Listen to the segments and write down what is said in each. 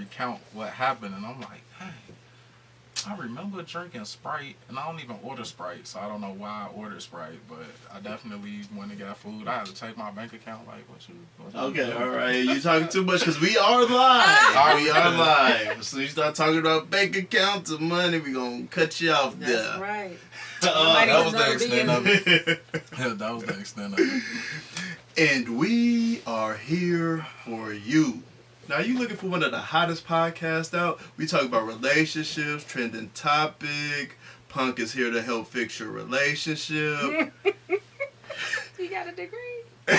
recount what happened, and I'm like, hey, I remember drinking Sprite, and I don't even order Sprite, so I don't know why I ordered Sprite, but I definitely went and got food. I had to check my bank account, like, what you Okay, doing? all right. You talking too much because we are live. We are live. As soon as you start talking about bank accounts and money, we going to cut you off there. That's right. That was the extent of it. That was the extent of it. And we are here for you. Now, you looking for one of the hottest podcasts out? We talk about relationships, trending topic. Punk is here to help fix your relationship. You got a degree? You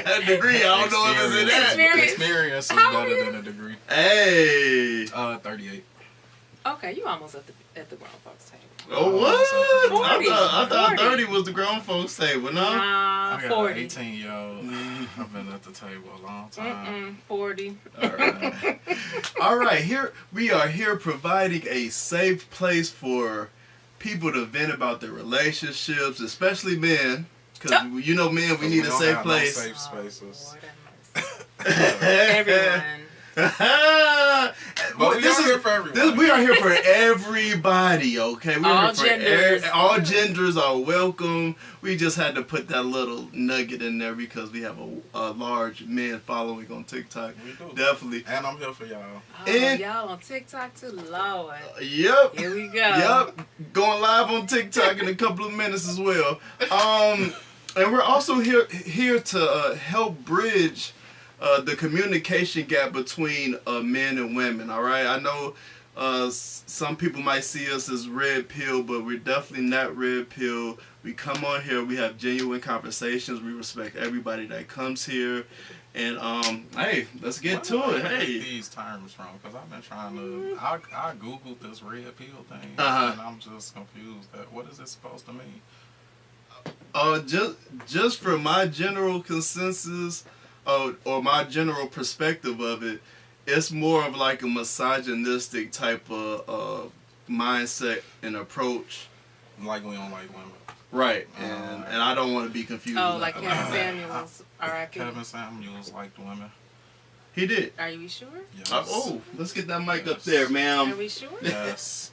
got a degree. I don't know if it's in that. Experience is better than a degree. Hey. 38. Okay, you almost at the grown folks table. Oh, what? 40. I thought 30 was the grown folks table, no? Nah, I got 40. an 18-year-old. I've been at the table a long time. 40. All right. All right, here we are here providing a safe place for people to vent about their relationships, especially men. Because you know, men, we need a safe place. No safe spaces. Everyone. But we are here for everyone. We are here for everybody, okay? We're All here for genders. All genders are welcome. We just had to put that little nugget in there because we have a large men following on TikTok. We do. Definitely. And I'm here for y'all. Oh, And- y'all on TikTok too, Lord. Yep. Here we go. Yep. Going live on TikTok in a couple of minutes as well. And we're also here to help bridge the communication gap between men and women, all right? I know some people might see us as red pill, but we're definitely not red pill. We come on here, we have genuine conversations, we respect everybody that comes here, and hey, let's get to it. Hey, these terms from? Because I've been trying to. I googled this red pill thing, Uh-huh. and I'm just confused. What is it supposed to mean? Just for my general consensus, or my general perspective of it, it's more of like a misogynistic type of mindset and approach. Like we don't like women. Right, and I don't want to be confused. Oh, like Kevin Samuels, R.I.P. Kevin Samuels liked women. He did. Are you sure? Yes. Let's get that mic up there, ma'am. Are we sure? Yes.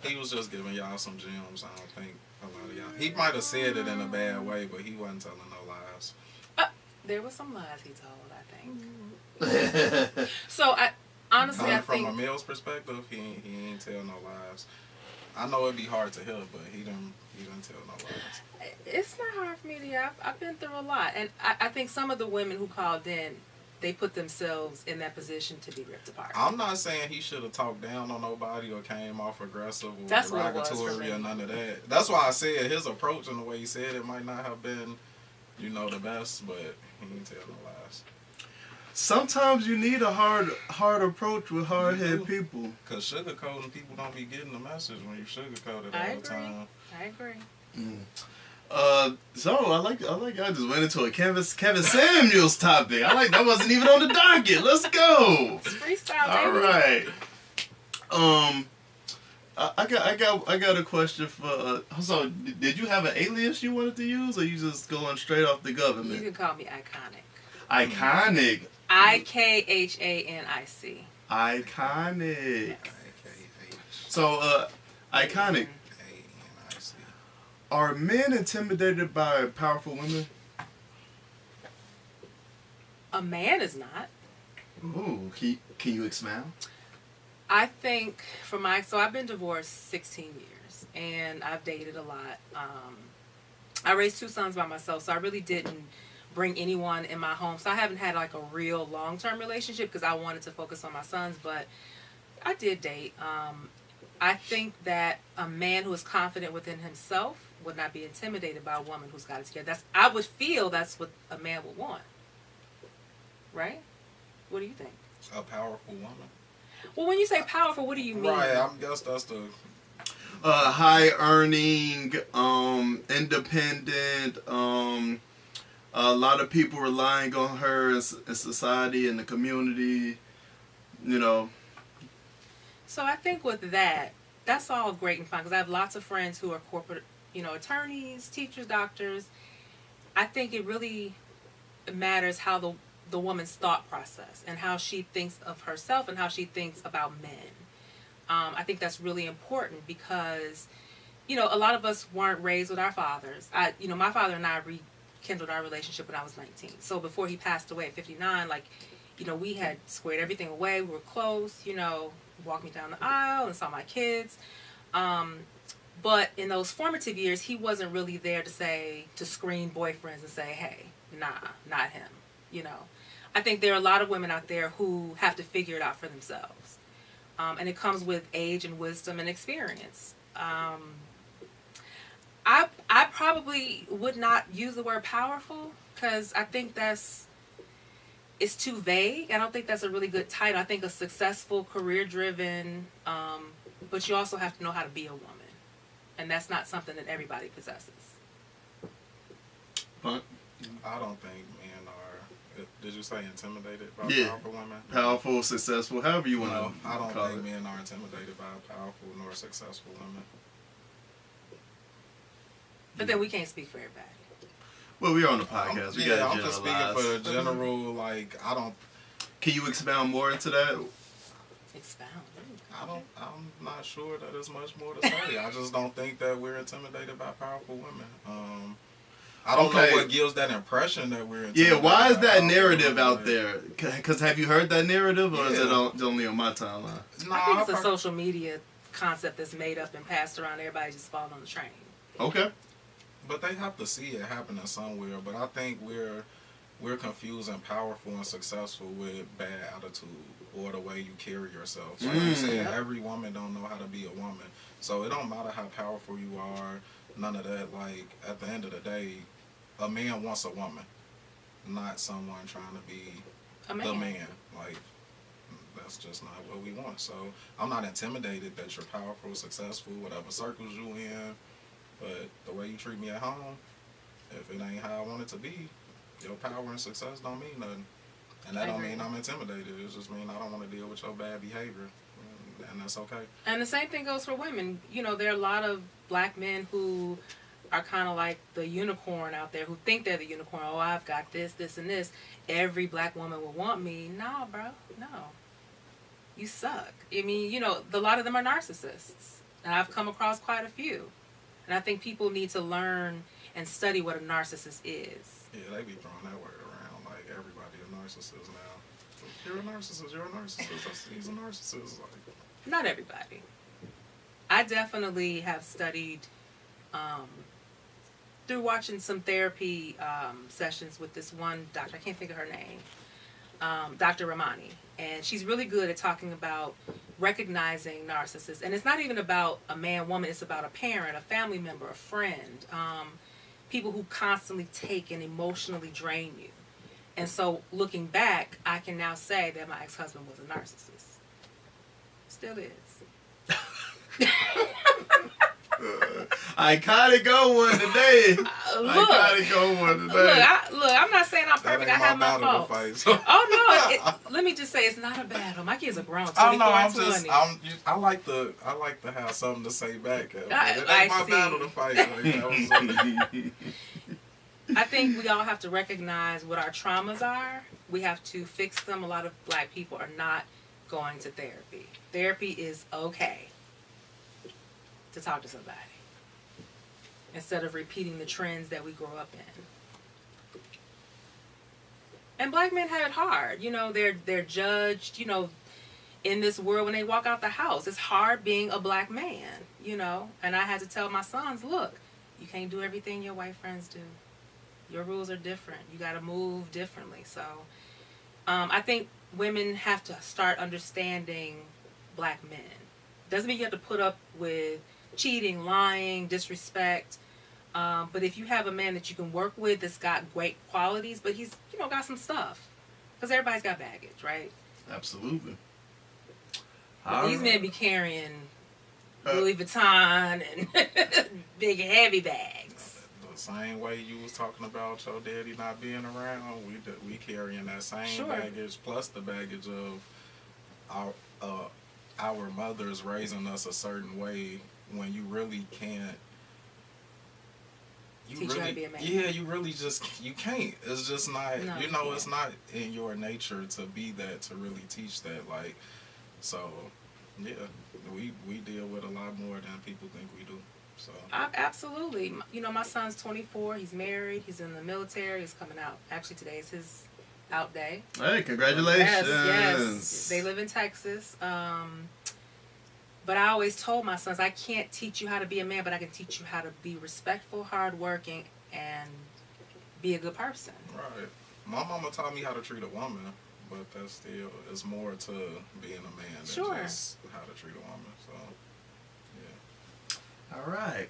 He was just giving y'all some gems. I don't think a lot of y'all. He might have said it in a bad way, but he wasn't telling no lies. There were some lies he told, I think. So, I Coming from think... a male's perspective, he ain't tell no lies. I know it'd be hard to hear, but he didn't tell no lies. It's not hard for me to hear. I've been through a lot. And I think some of the women who called in, they put themselves in that position to be ripped apart. I'm not saying he should have talked down on nobody or came off aggressive or That's what it was for derogatory me. or none of that. That's why I said his approach and the way he said it might not have been, the best, but he didn't tell no lies. Sometimes you need a hard approach with hard-headed people. Because sugarcoating, people don't be getting the message when you sugarcoat it I all the agree. time. I agree. So I like I just went into a Kevin Samuels topic. I like that wasn't even on the docket. Let's go. It's freestyle, All baby. right. I got a question for. So did you have an alias you wanted to use, or you just going straight off the You government? can call me Iconic. Iconic. IKHANIC. Iconic. Yes. So Iconic. Are men intimidated by powerful women? A man is not. Ooh, can you expound? I think so I've been divorced 16 years and I've dated a lot. I raised 2 sons by myself, so I really didn't bring anyone in my home. So I haven't had like a real long-term relationship because I wanted to focus on my sons, but I did date. I think that a man who is confident within himself would not be intimidated by a woman who's got it together. I would feel that's what a man would want. Right? What do you think? A powerful woman. Well, when you say powerful, what do you mean? Right, I guess that's the... High earning, independent, a lot of people relying on her in society and the community, So I think with that, that's all great and fine because I have lots of friends who are corporate, attorneys, teachers, doctors. I think it really matters how the the woman's thought process and how she thinks of herself and how she thinks about men. I think that's really important because, a lot of us weren't raised with our fathers. My father and I rekindled our relationship when I was 19. So before he passed away at 59, we had squared everything away. We were close, walked me down the aisle and saw my kids. But in those formative years, he wasn't really there to screen boyfriends and say, hey, nah, not him, I think there are a lot of women out there who have to figure it out for themselves. And it comes with age and wisdom and experience. I probably would not use the word powerful because I think it's too vague. I don't think that's a really good title. I think a successful, career-driven, but you also have to know how to be a woman. And that's not something that everybody possesses. But I don't think men are. Did you say intimidated by powerful women? Powerful, successful, however you want to. No, I don't call think it. men are intimidated by powerful nor successful women. But then we can't speak for everybody. Well, we're on the podcast. We gotta I'm just speaking for the generalize. general. I don't. Can you expound more into that? Expound. I'm not sure that there's much more to say. I just don't think that we're intimidated by powerful women. I don't know what gives that impression that we're intimidated. Yeah, why is by that powerful narrative women. out there? Because have you heard that narrative, or is it only on my timeline? I think it's a social media concept that's made up and passed around. Everybody just falling on the train. Okay. But they have to see it happening somewhere. But I think we're confusing powerful and successful with bad attitude or the way you carry yourself. Like you said, every woman don't know how to be a woman. So it don't matter how powerful you are, none of that. At the end of the day, a man wants a woman, not someone trying to be the man. That's just not what we want. So I'm not intimidated that you're powerful, successful, whatever circles you in. But the way you treat me at home, if it ain't how I want it to be, your power and success don't mean nothing. And that don't mean I'm intimidated. It just mean I don't want to deal with your bad behavior. And that's okay. And the same thing goes for women. There are a lot of black men who are kind of like the unicorn out there who think they're the unicorn. Oh, I've got this, this, and this. Every black woman will want me. No, bro. No. You suck. I mean, a lot of them are narcissists. And I've come across quite a few. And I think people need to learn and study what a narcissist is. Yeah, they be throwing that word around like everybody a narcissist now. You're a narcissist. You're a narcissist. He's a narcissist. Not everybody. I definitely have studied through watching some therapy sessions with this one doctor. I can't think of her name. Dr. Ramani. And she's really good at talking about recognizing narcissists. And it's not even about a man, woman. It's about a parent, a family member, a friend. People who constantly take and emotionally drain you. And so looking back, I can now say that my ex-husband was a narcissist. Still is. I gotta go one today. I gotta go one today. Look, I'm not saying I'm perfect. I have my faults. Oh no! Let me just say, it's not a battle. My kids are grown. 24 and 20. I like to have something to say back. It ain't I my see. battle to fight. I think we all have to recognize what our traumas are. We have to fix them. A lot of black people are not going to therapy. Therapy is okay to talk to somebody instead of repeating the trends that we grow up in. And black men have it hard. They're judged, in this world when they walk out the house. It's hard being a black man, And I had to tell my sons, look, you can't do everything your white friends do. Your rules are different. You got to move differently. So I think women have to start understanding black men. Doesn't mean you have to put up with cheating, lying, disrespect. But if you have a man that you can work with that's got great qualities, but he's, got some stuff. Because everybody's got baggage, right? Absolutely. These men be carrying Louis Vuitton and big heavy bags. The same way you was talking about your daddy not being around, we carrying that same baggage plus the baggage of our mothers raising us a certain way when you really can't you teach really, you how to be a man. yeah, you really just, you can't. It's just not, No, you you know, can't. it's not in your nature to be that, to really teach that. Like, so, yeah, we deal with a lot more than people think we do. So, Absolutely. You know, my son's 24. He's married. He's in the military. He's coming out. Actually, today is his out day. Hey, congratulations. Yes. They live in Texas. But I always told my sons, I can't teach you how to be a man, but I can teach you how to be respectful, hardworking, and be a good person. right. My mama taught me how to treat a woman, but that's still, it's more to being a man than Sure. just how to treat a woman. So, yeah. All right.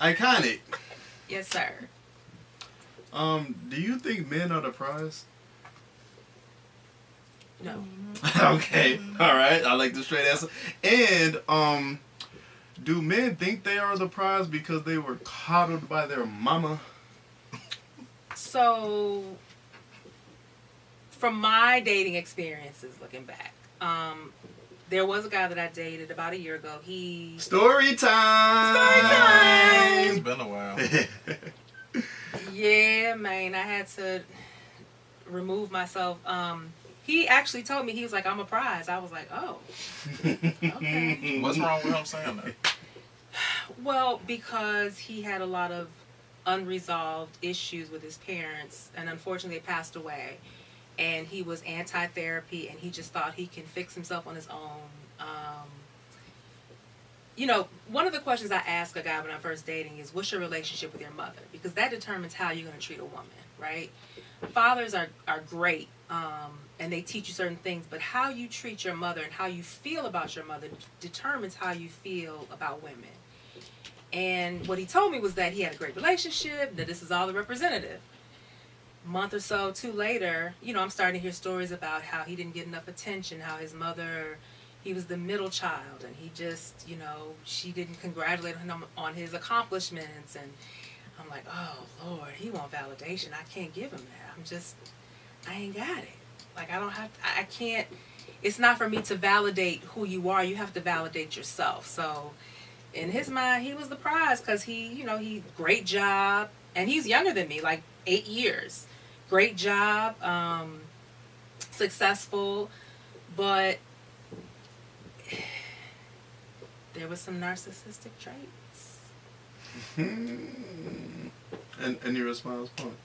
Iconic. Yes, sir. Do you think men are the prize? No. Okay. All right. I like the straight answer. And do men think they are the prize because they were coddled by their mama? So, from my dating experiences, looking back, there was a guy that I dated about a year ago. Story time. It's been a while. Yeah, man, I had to remove myself. He actually told me, he was like, I'm a prize. I was like, oh, okay. What's wrong with him saying that? Well, because he had a lot of unresolved issues with his parents, and unfortunately they passed away. And he was anti-therapy, and he just thought he can fix himself on his own. You know, one of the questions I ask a guy when I'm first dating is, what's your relationship with your mother? Because that determines how you're going to treat a woman, right? Fathers are great, and they teach you certain things, but how you treat your mother and how you feel about your mother determines how you feel about women. And what he told me was that he had a great relationship, that this is all the representative. A month or so, two later, you know, I'm starting to hear stories about how he didn't get enough attention, how his mother, he was the middle child, and he just, you know, she didn't congratulate him on his accomplishments. And I'm like, oh, Lord, he want validation. I can't give him that. I ain't got it. Like, I can't, it's not for me to validate who you are. You have to validate yourself. So in his mind, he was the prize because he, great job. And he's younger than me, like 8 years. Great job, successful, but there was some narcissistic traits. And your response point?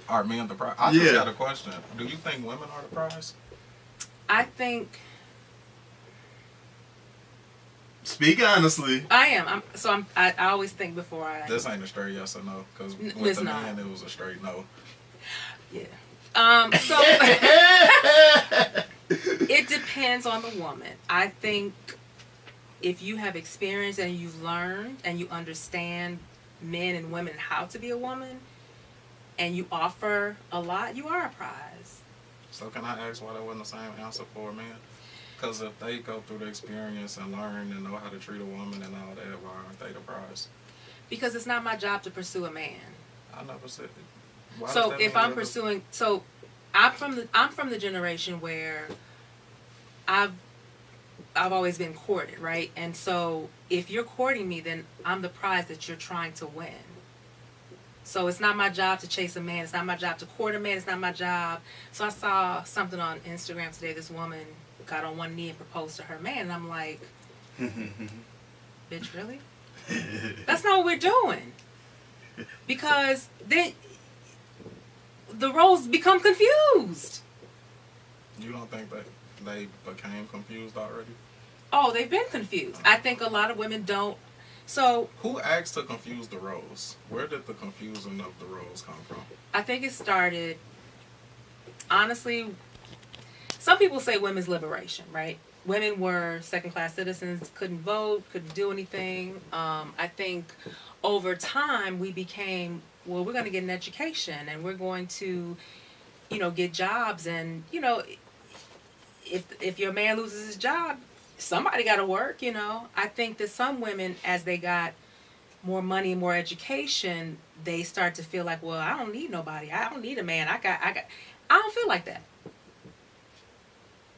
Are men the prize? I just got a question. Do you think women are the prize? I think... Speak honestly. I am. I always think before I... This ain't a straight yes or no, because with it's the not. man, it was a straight no. Yeah. So... It depends on the woman. I think if you have experience and you've learned and you understand men and women how to be a woman, and you offer a lot, you are a prize. So can I ask why that wasn't the same answer for a man? Because if they go through the experience and learn and know how to treat a woman and all that, why aren't they the prize? Because it's not my job to pursue a man. I never said it. Why So does that if mean I'm that pursuing, so I'm from the generation where I've always been courted, right? And so if you're courting me, then I'm the prize that you're trying to win. So it's not my job to chase a man. It's not my job to court a man. It's not my job. So I saw something on Instagram today. This woman got on one knee and proposed to her man. And I'm like, bitch, really? That's not what we're doing. Because then the roles become confused. You don't think that they became confused already? Oh, they've been confused. I think a lot of women don't. So who asked to confuse the roles? Where did the confusion of the roles come from? I think it started, honestly, some people say women's liberation, right? Women were second-class citizens, couldn't vote, couldn't do anything. I think over time we became, well, we're going to get an education and we're going to, get jobs. And, if your man loses his job, somebody got to work, I think that some women, as they got more money and more education, they start to feel like, well, I don't need nobody. I don't need a man. I don't feel like that.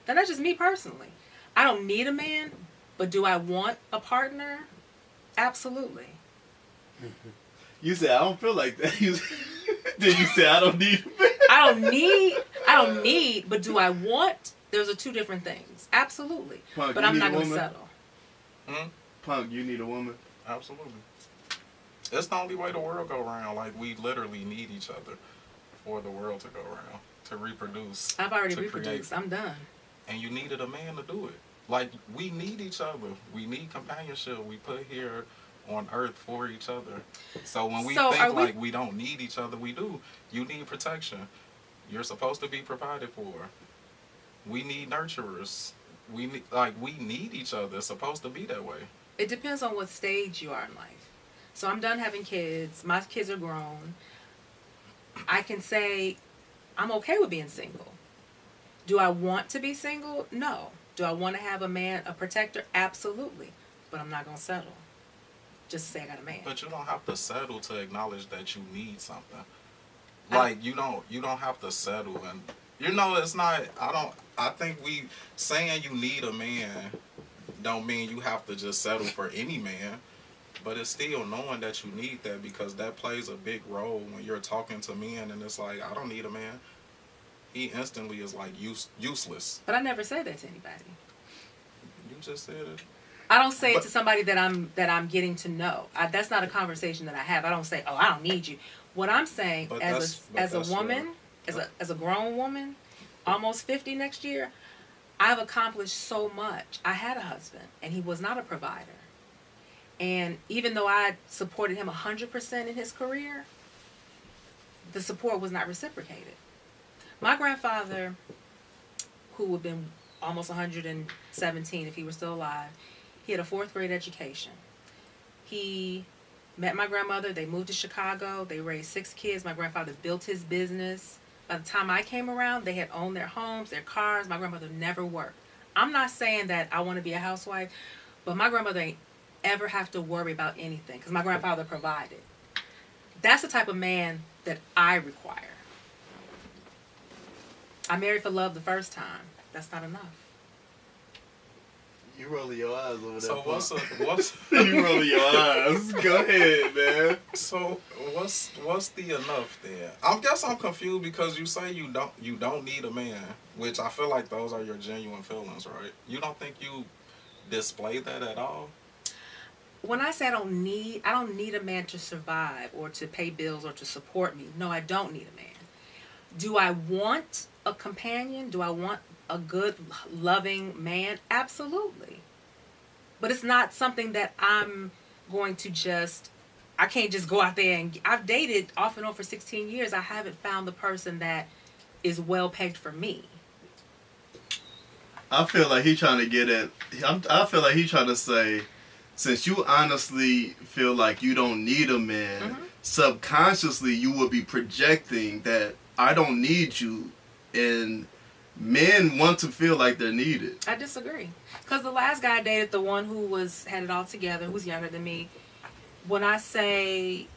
And that's just me personally. I don't need a man, but do I want a partner? Absolutely. You said I don't feel like that. Then you said I don't need a man. I don't need, but do I want? Those are two different things. Absolutely. Punk, but I'm not going to settle. Punk, you need a woman? Absolutely. It's the only way the world go around. Like, we literally need each other for the world to go around, to reproduce. I've already to reproduced. create. I'm done. And you needed a man to do it. Like, we need each other. We need companionship. We put here on earth for each other. So when we think like we don't need each other, we do. You need protection. You're supposed to be provided for. We need nurturers. We need each other. It's supposed to be that way. It depends on what stage you are in life. So I'm done having kids. My kids are grown. I can say I'm okay with being single. Do I want to be single? No. Do I want to have a man, a protector? Absolutely. But I'm not going to settle. Just to say I got a man. But you don't have to settle to acknowledge that you need something. Like, you don't have to settle. And, it's not, I think we saying you need a man don't mean you have to just settle for any man. But it's still knowing that you need that, because that plays a big role when you're talking to men and it's like, I don't need a man. He instantly is like useless. But I never say that to anybody. You just said it. I don't say it to somebody that I'm getting to know. That's not a conversation that I have. I don't say, "Oh, I don't need you." What I'm saying as a woman, as a grown woman, almost 50 next year, I've accomplished so much. I had a husband, and he was not a provider. And even though I supported him 100% in his career, the support was not reciprocated. My grandfather, who would have been almost 117 if he were still alive, he had a 4th grade education. He met my grandmother. They moved to Chicago. They raised 6 kids. My grandfather built his business. By the time I came around, they had owned their homes, their cars. My grandmother never worked. I'm not saying that I want to be a housewife, but my grandmother ain't ever have to worry about anything because my grandfather provided. That's the type of man that I require. I married for love the first time. That's not enough. You rolling your eyes over there. So what's you rolling your eyes? Go ahead, man. So what's the enough there? I guess I'm confused because you say you don't need a man, which I feel like those are your genuine feelings, right? You don't think you display that at all? When I say I don't need a man to survive or to pay bills or to support me. No, I don't need a man. Do I want a companion? Do I want a good, loving man? Absolutely. But it's not something that I'm going to I can't just go out there and... I've dated off and on for 16 years. I haven't found the person that is well pegged for me. I feel like he's trying to get at... I feel like he's trying to say, since you honestly feel like you don't need a man, subconsciously you will be projecting that I don't need you, and men want to feel like they're needed. I disagree. Because the last guy I dated, the one who had it all together, who's younger than me, when I say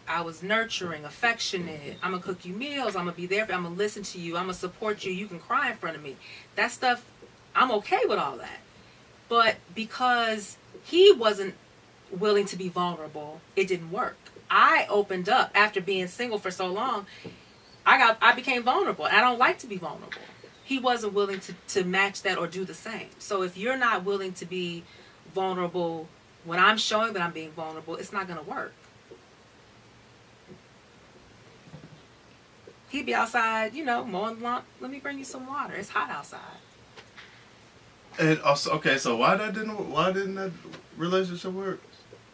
I was nurturing, affectionate, I'm going to cook you meals, I'm going to be there, I'm going to listen to you, I'm going to support you, you can cry in front of me. That stuff, I'm okay with all that. But because he wasn't willing to be vulnerable, it didn't work. I opened up after being single for so long. I became vulnerable. I don't like to be vulnerable. He wasn't willing to match that or do the same. So if you're not willing to be vulnerable when I'm showing that I'm being vulnerable, it's not going to work. He'd be outside, mowing the lawn. Let me bring you some water. It's hot outside. And also, okay, so why didn't that relationship work?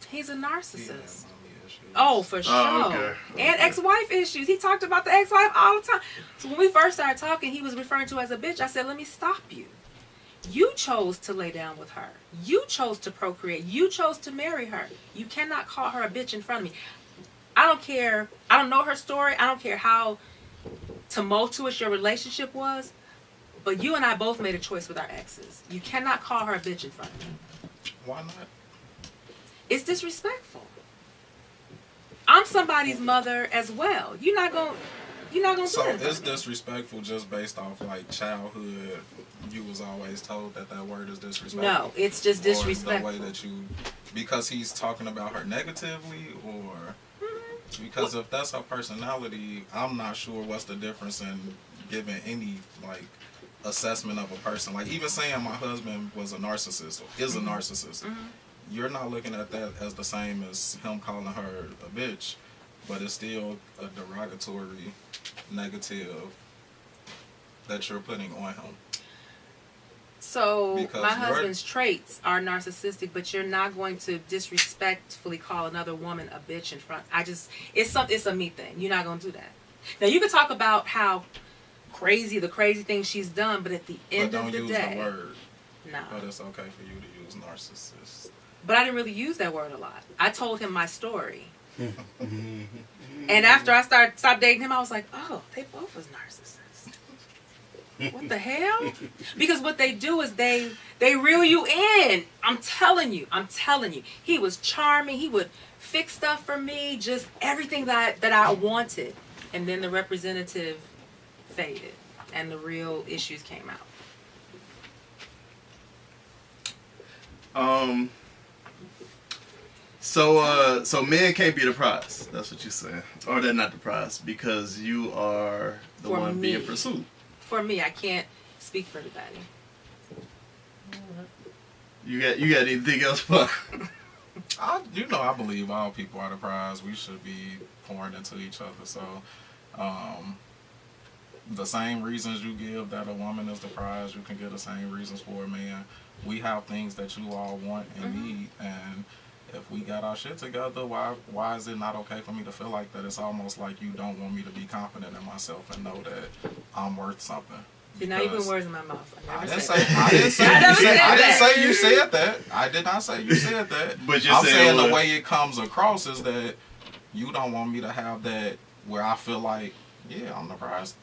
He's a narcissist. Yeah, oh, for sure. Oh, okay. And ex-wife issues. He talked about the ex-wife all the time. So when we first started talking, he was referring to her as a bitch. I said, let me stop you. You chose to lay down with her. You chose to procreate. You chose to marry her. You cannot call her a bitch in front of me. I don't care. I don't know her story. I don't care how tumultuous your relationship was. But you and I both made a choice with our exes. You cannot call her a bitch in front of me. Why not? It's disrespectful. I'm somebody's mother as well. You're not gonna do that. So it's disrespectful just based off like childhood. You was always told that word is disrespectful. No, it's just disrespectful. Or the way that because he's talking about her negatively, or Because if that's her personality, I'm not sure what's the difference in giving any like assessment of a person. Like even saying my husband was a narcissist or is a narcissist, you're not looking at that as the same as him calling her a bitch, but it's still a derogatory negative that you're putting on him. So Because my husband's traits are narcissistic, but you're not going to disrespectfully call another woman a bitch in front. It's a me thing. You're not going to do that. Now you could talk about how the crazy things she's done, but at the end of the day, don't use the word. No. But it's okay for you to use narcissist. But I didn't really use that word a lot. I told him my story. And after I stopped dating him, I was like, oh, they both was narcissists. What the hell? Because what they do is they reel you in. I'm telling you. He was charming. He would fix stuff for me, just everything that I wanted. And then the representative faded and the real issues came out. So men can't be the prize. That's what you're saying. Or they're not the prize because you are the one being pursued. For me, I can't speak for everybody. You got anything else for? I believe all people are the prize. We should be pouring into each other. So, the same reasons you give that a woman is the prize, you can give the same reasons for a man. We have things that you all want and need, and if we got our shit together, why is it not okay for me to feel like that? It's almost like you don't want me to be confident in myself and know that I'm worth something. See, now you put words in my mouth. I didn't say you said that. I did not say you said that. But I'm saying the way it comes across is that you don't want me to have that where I feel like, yeah, I'm the prize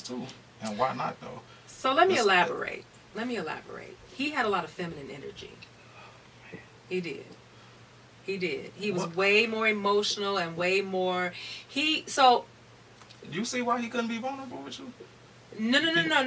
too. And why not though? So let me elaborate. He had a lot of feminine energy. He did. He was way more emotional and way more. You see why he couldn't be vulnerable with you? No. Emotional.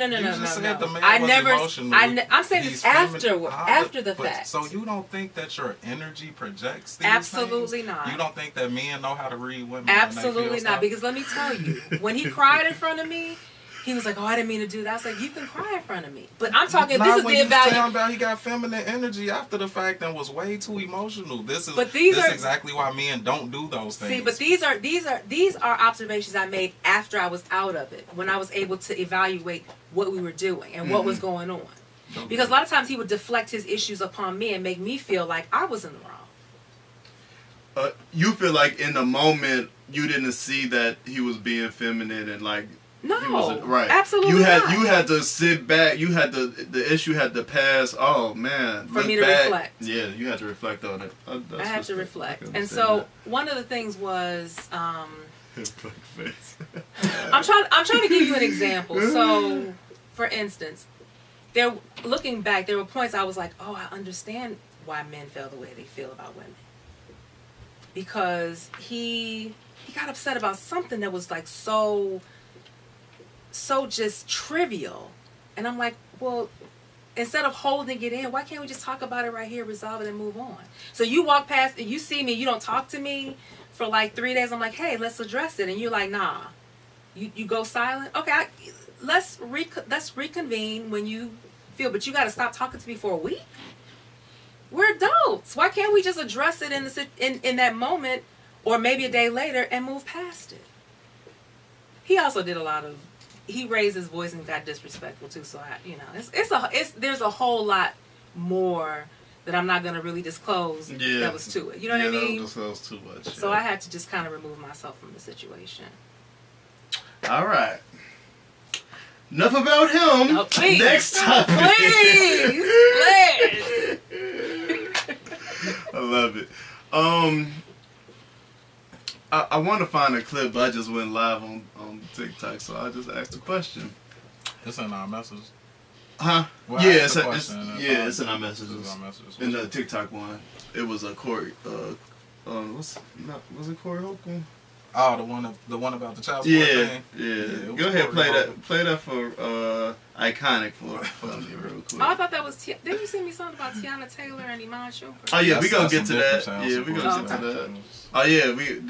I'm saying this after the fact. So you don't think that your energy projects these Absolutely things? not. You don't think that men know how to read women? Absolutely not. Because let me tell you, when he cried in front of me, he was like, "Oh, I didn't mean to do that." I was like, "You can cry in front of me," but I'm talking. This is the evaluation. About he got feminine energy after the fact and was way too emotional. This is exactly why men don't do those things. See, but these are observations I made after I was out of it, when I was able to evaluate what we were doing and what was going on. Okay. Because a lot of times he would deflect his issues upon me and make me feel like I was in the wrong. You feel like in the moment you didn't see that he was being feminine and like. No, right. Absolutely not. You had to sit back. You had the issue had to pass. Oh man, for me to reflect. Yeah, you had to reflect on it. I had to reflect, and so one of the things was, I'm trying to give you an example. So, for instance, looking back, there were points I was like, oh, I understand why men feel the way they feel about women, because he got upset about something that was like so just trivial. And I'm like, well, instead of holding it in, why can't we just talk about it right here, resolve it, and move on? So you walk past and you see me, you don't talk to me for like 3 days. I'm like, hey, let's address it. And you're like, nah. You go silent? Okay, let's reconvene when you feel, but you got to stop talking to me for a week? We're adults. Why can't we just address it in that moment or maybe a day later and move past it? He also did he raised his voice and got disrespectful too. So there's a whole lot more that I'm not gonna really disclose. Yeah, that was to it. You know what I mean? Don't disclose too much. So I had to just kind of remove myself from the situation. All right. Enough about him. No, please. Next topic. Please. I love it. I want to find a clip, but I just went live on TikTok, so I just asked a question. It's in our messages. Huh? Well, yeah, it's in our messages. In the TikTok one, it was a Corey. Was it Corey Holcomb? Oh, the one about the child support thing. Yeah. Go ahead, play that for Iconic for me real quick. Oh, I thought that was. Didn't you send me something about Teyana Taylor and Iman? Oh yeah, we gonna get to that. Yeah, we gonna get to that. Oh yeah, we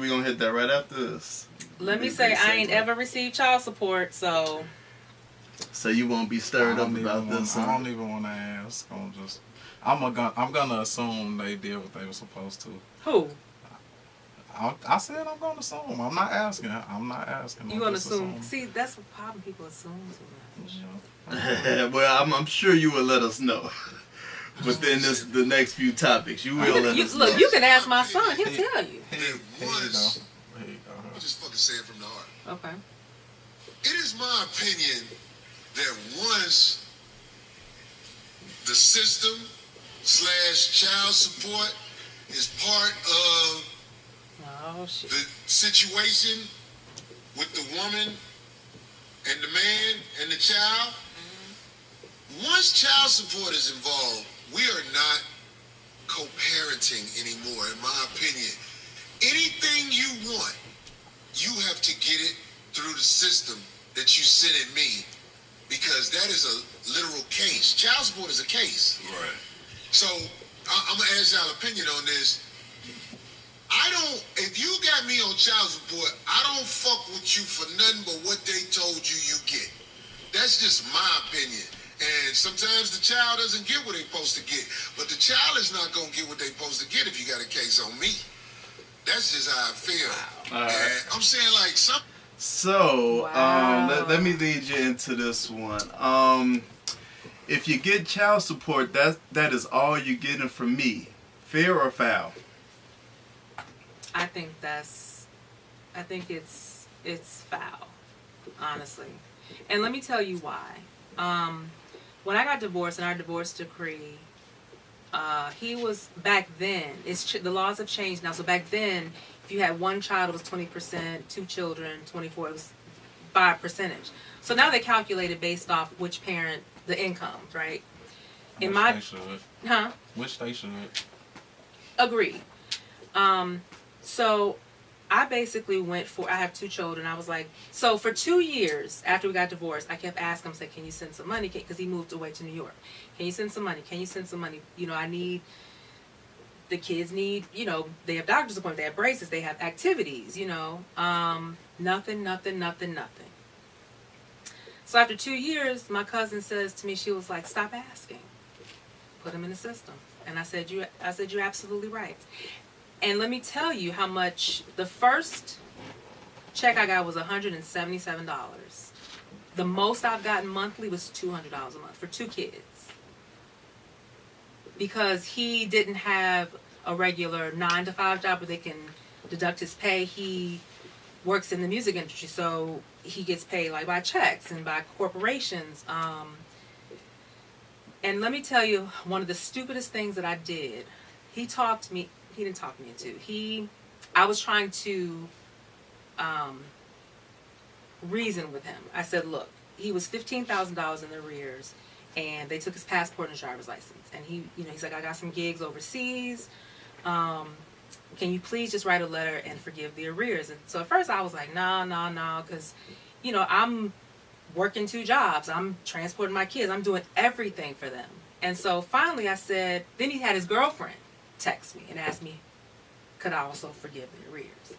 gonna hit that right after this. Let me say, I ain't ever received child support, so. So you won't be stirred up about this. I don't even want to ask. I'm gonna assume they did what they were supposed to. Who? I said I'm gonna assume. I'm not asking. You gonna assume? See, that's what problem people assume too much. Well, I'm sure you will let us know. Within the next few topics, you will let us know. Look, you can ask my son. He'll tell you. Here you go. I'll just fucking say it from the heart. Okay. It is my opinion that once the system / child support is part of the situation with the woman and the man and the child, once child support is involved, we are not co-parenting anymore, in my opinion. Anything you want, you have to get it through the system that you sent at me, because that is a literal case. Child support is a case. Right. So I'm gonna ask y'all opinion on this. If you got me on child support, I don't fuck with you for nothing but what they told you you get. That's just my opinion. And sometimes the child doesn't get what they're supposed to get, but the child is not gonna get what they're supposed to get if you got a case on me. That's just how I feel. And I'm saying like some. So, let me lead you into this one. If you get child support, that is all you're getting from me. Fair or foul? I think it's foul, honestly. And let me tell you why. When I got divorced in our divorce decree, he was, back then, the laws have changed now. So back then, if you had one child, it was 20%, 2 children, 24, it was by a percentage. So now they calculate it based off which parent, the incomes, right? Which they should. Huh? Which they should. Agreed. So I basically I have 2 children. I was like, so for 2 years after we got divorced, I kept asking him, can you send some money? Because he moved away to New York. Can you send some money? Can you send some money? The kids need, they have doctor's appointments, they have braces, they have activities, nothing. So after 2 years, my cousin says to me, she was like, stop asking. Put them in the system. And I said, you're absolutely right. And let me tell you how much, the first check I got was $177. The most I've gotten monthly was $200 a month for 2 kids. Because he didn't have a regular 9-to-5 job where they can deduct his pay. He works in the music industry, so he gets paid like by checks and by corporations. And let me tell you, one of the stupidest things that I did, he didn't talk me into. I was trying to reason with him. I said, look, he was $15,000 in arrears, and they took his passport and his driver's license. And he's like, I got some gigs overseas. Can you please just write a letter and forgive the arrears? And so at first I was like, no, because, I'm working 2 jobs. I'm transporting my kids. I'm doing everything for them. And so finally I said, then he had his girlfriend text me and ask me, could I also forgive the arrears?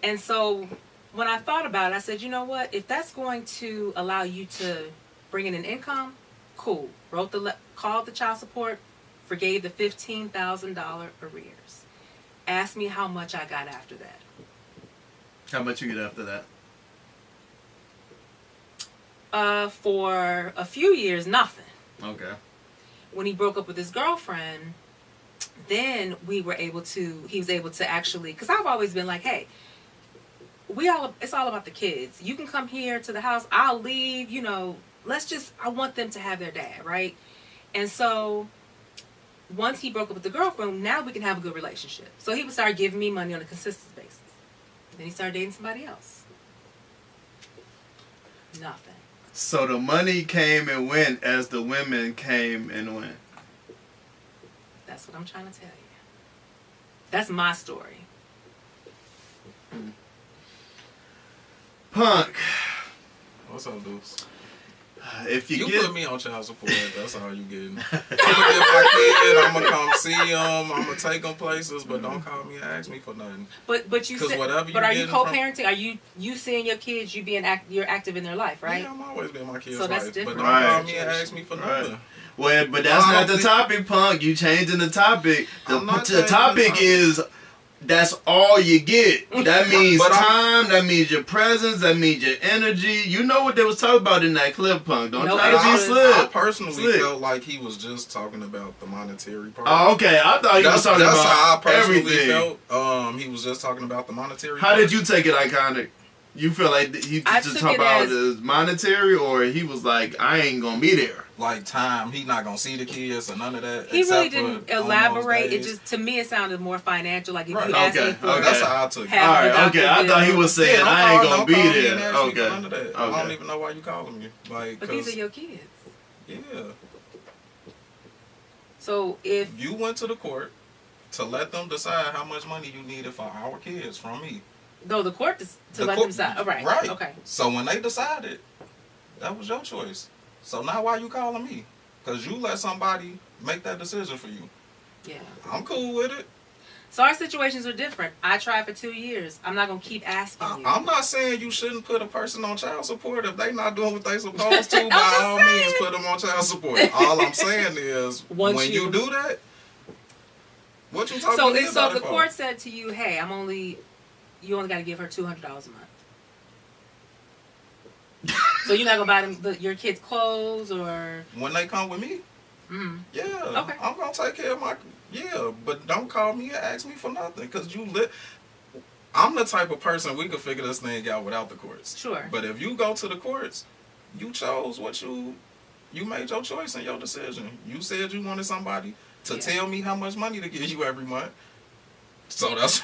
And so when I thought about it, I said, you know what? If that's going to allow you to bring in an income, cool. Called the child support, forgave the $15,000 arrears. Asked me how much I got after that. How much you get after that? For a few years, nothing. Okay. When he broke up with his girlfriend, then he was able to actually, because I've always been like, hey, it's all about the kids. You can come here to the house, I'll leave, I want them to have their dad, right? And so once he broke up with the girlfriend, now we can have a good relationship. So he would start giving me money on a consistent basis. Then he started dating somebody else. Nothing. So the money came and went as the women came and went. That's what I'm trying to tell you. That's my story. Punk. What's up, Deuce? If you put me on child support, that's all you getting. I'm gonna get my kid, I'm gonna come see him, I'm gonna take him places, but don't call me and ask me for nothing. But you said, but are you co-parenting? Are you seeing your kids? You're active in their life, right? Yeah, I'm always been my kids' so that's life, different. but don't call me and ask me for nothing. Well, but that's not the topic, Punk. You changing the topic. The topic is. That's all you get. That means time. That means your presence. That means your energy. You know what they was talking about in that clip, Punk. Don't try to be slick. I personally felt like he was just talking about the monetary part. Oh, okay. I thought he was talking about everything. That's how I personally felt. He was just talking about the monetary part. How did you take it, Iconic? You feel like he just talking about the monetary, or he was like, I ain't gonna be there? Like time, he not gonna see the kids or none of that. He really didn't elaborate. It just, to me, it sounded more financial. Like if you asked me for that's how I took it. Alright, okay. I thought he was saying I ain't gonna be there. Okay. None of that. I don't even know why you calling me. Like, but these are your kids. Yeah. So if you went to the court to let them decide how much money you needed for our kids from me. No, the court to let them decide. Oh, right. Right. Okay. So when they decided, that was your choice. So now why you calling me? Because you let somebody make that decision for you. Yeah. I'm cool with it. So our situations are different. I tried for 2 years. I'm not going to keep asking you. I'm not saying you shouldn't put a person on child support. If they not doing what they supposed to, by all means, put them on child support. All I'm saying is, when you do that, what you talking about? So if the court said to you, hey, you only got to give her $200 a month. So you're not gonna buy your kids clothes or when they come with me? Mm-hmm. Yeah. Okay. I'm gonna take care of my but don't call me and ask me for nothing because I'm the type of person we could figure this thing out without the courts. Sure. But if you go to the courts, you chose what you made your choice and your decision. You said you wanted somebody to tell me how much money to give you every month. So that's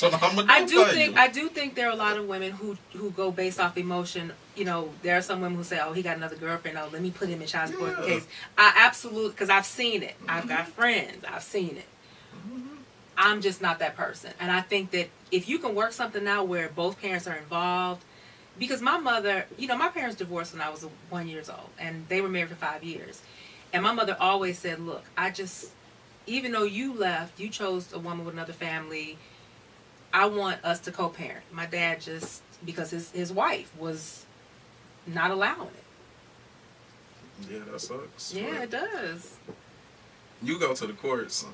what I'm gonna do. I do think there are a lot of women who go based off emotion. You know, there are some women who say, "Oh, he got another girlfriend. Oh, let me put him in child support case." I absolutely, because I've seen it. Mm-hmm. I've got friends. I've seen it. Mm-hmm. I'm just not that person, and I think that if you can work something out where both parents are involved, because my mother, my parents divorced when I was 1 year old, and they were married for 5 years, and my mother always said, "Look, even though you left, you chose a woman with another family. I want us to co-parent." My dad just, because his wife was not allowing it. Yeah, that sucks. Yeah, it does. You go to the courts.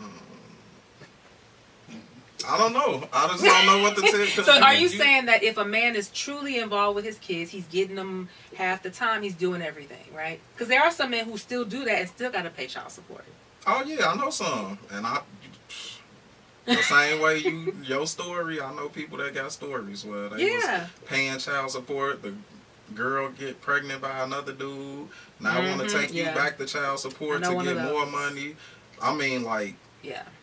I don't know. I just don't know what to tell. So are you saying that if a man is truly involved with his kids, he's getting them half the time, he's doing everything, right? Because there are some men who still do that and still got to pay child support. Oh yeah, I know some, and the same way your story. I know people that got stories where they was paying child support. The girl get pregnant by another dude. Now want to take you back to child support to get more money. I mean, like,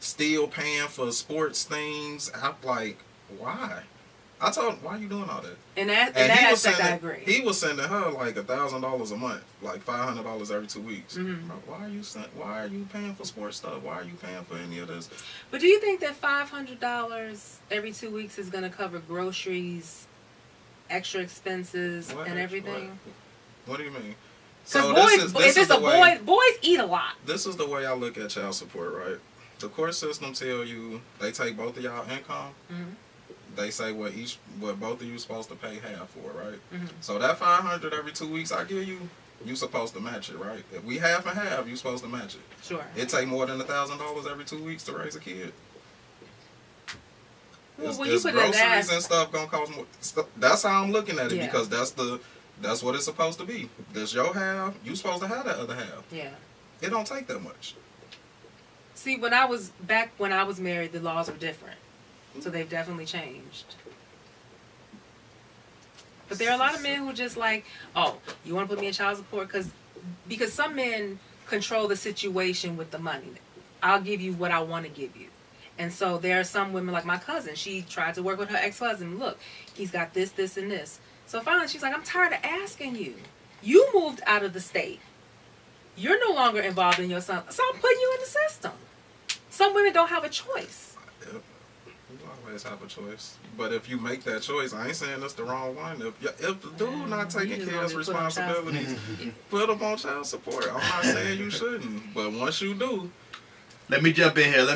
still paying for sports things. I'm like, why? I told him, why are you doing all that? And that aspect, I agree. He was sending her like $1,000 a month, like $500 every 2 weeks. Mm-hmm. Why are you paying for sports stuff? Why are you paying for any of this? But do you think that $500 every 2 weeks is going to cover groceries, extra expenses, and everything? What do you mean? Because boys eat a lot. This is the way I look at child support, right? The court system tell you they take both of y'all income. Mm-hmm. They say what both of you supposed to pay half for, right? Mm-hmm. So that $500 every 2 weeks I give you, you supposed to match it, right? If we half and half, you supposed to match it. Sure. It take more than $1,000 every 2 weeks to raise a kid. Well, groceries and stuff gonna cost more. That's how I'm looking at it because that's what it's supposed to be. That's your half. You supposed to have that other half. Yeah. It don't take that much. See, when I was married, the laws were different. So they've definitely changed. But there are a lot of men who just like, oh, you want to put me in child support? Because some men control the situation with the money. I'll give you what I want to give you. And so there are some women, like my cousin, she tried to work with her ex-husband. Look, he's got this, this, and this. So finally she's like, I'm tired of asking you. You moved out of the state. You're no longer involved in your son. So I'm putting you in the system. Some women don't have a choice. always have a choice. But if you make that choice, I ain't saying that's the wrong one. If the dude not taking care of his responsibilities, put him on child support. I'm not saying you shouldn't, but once you do. Let me jump in here.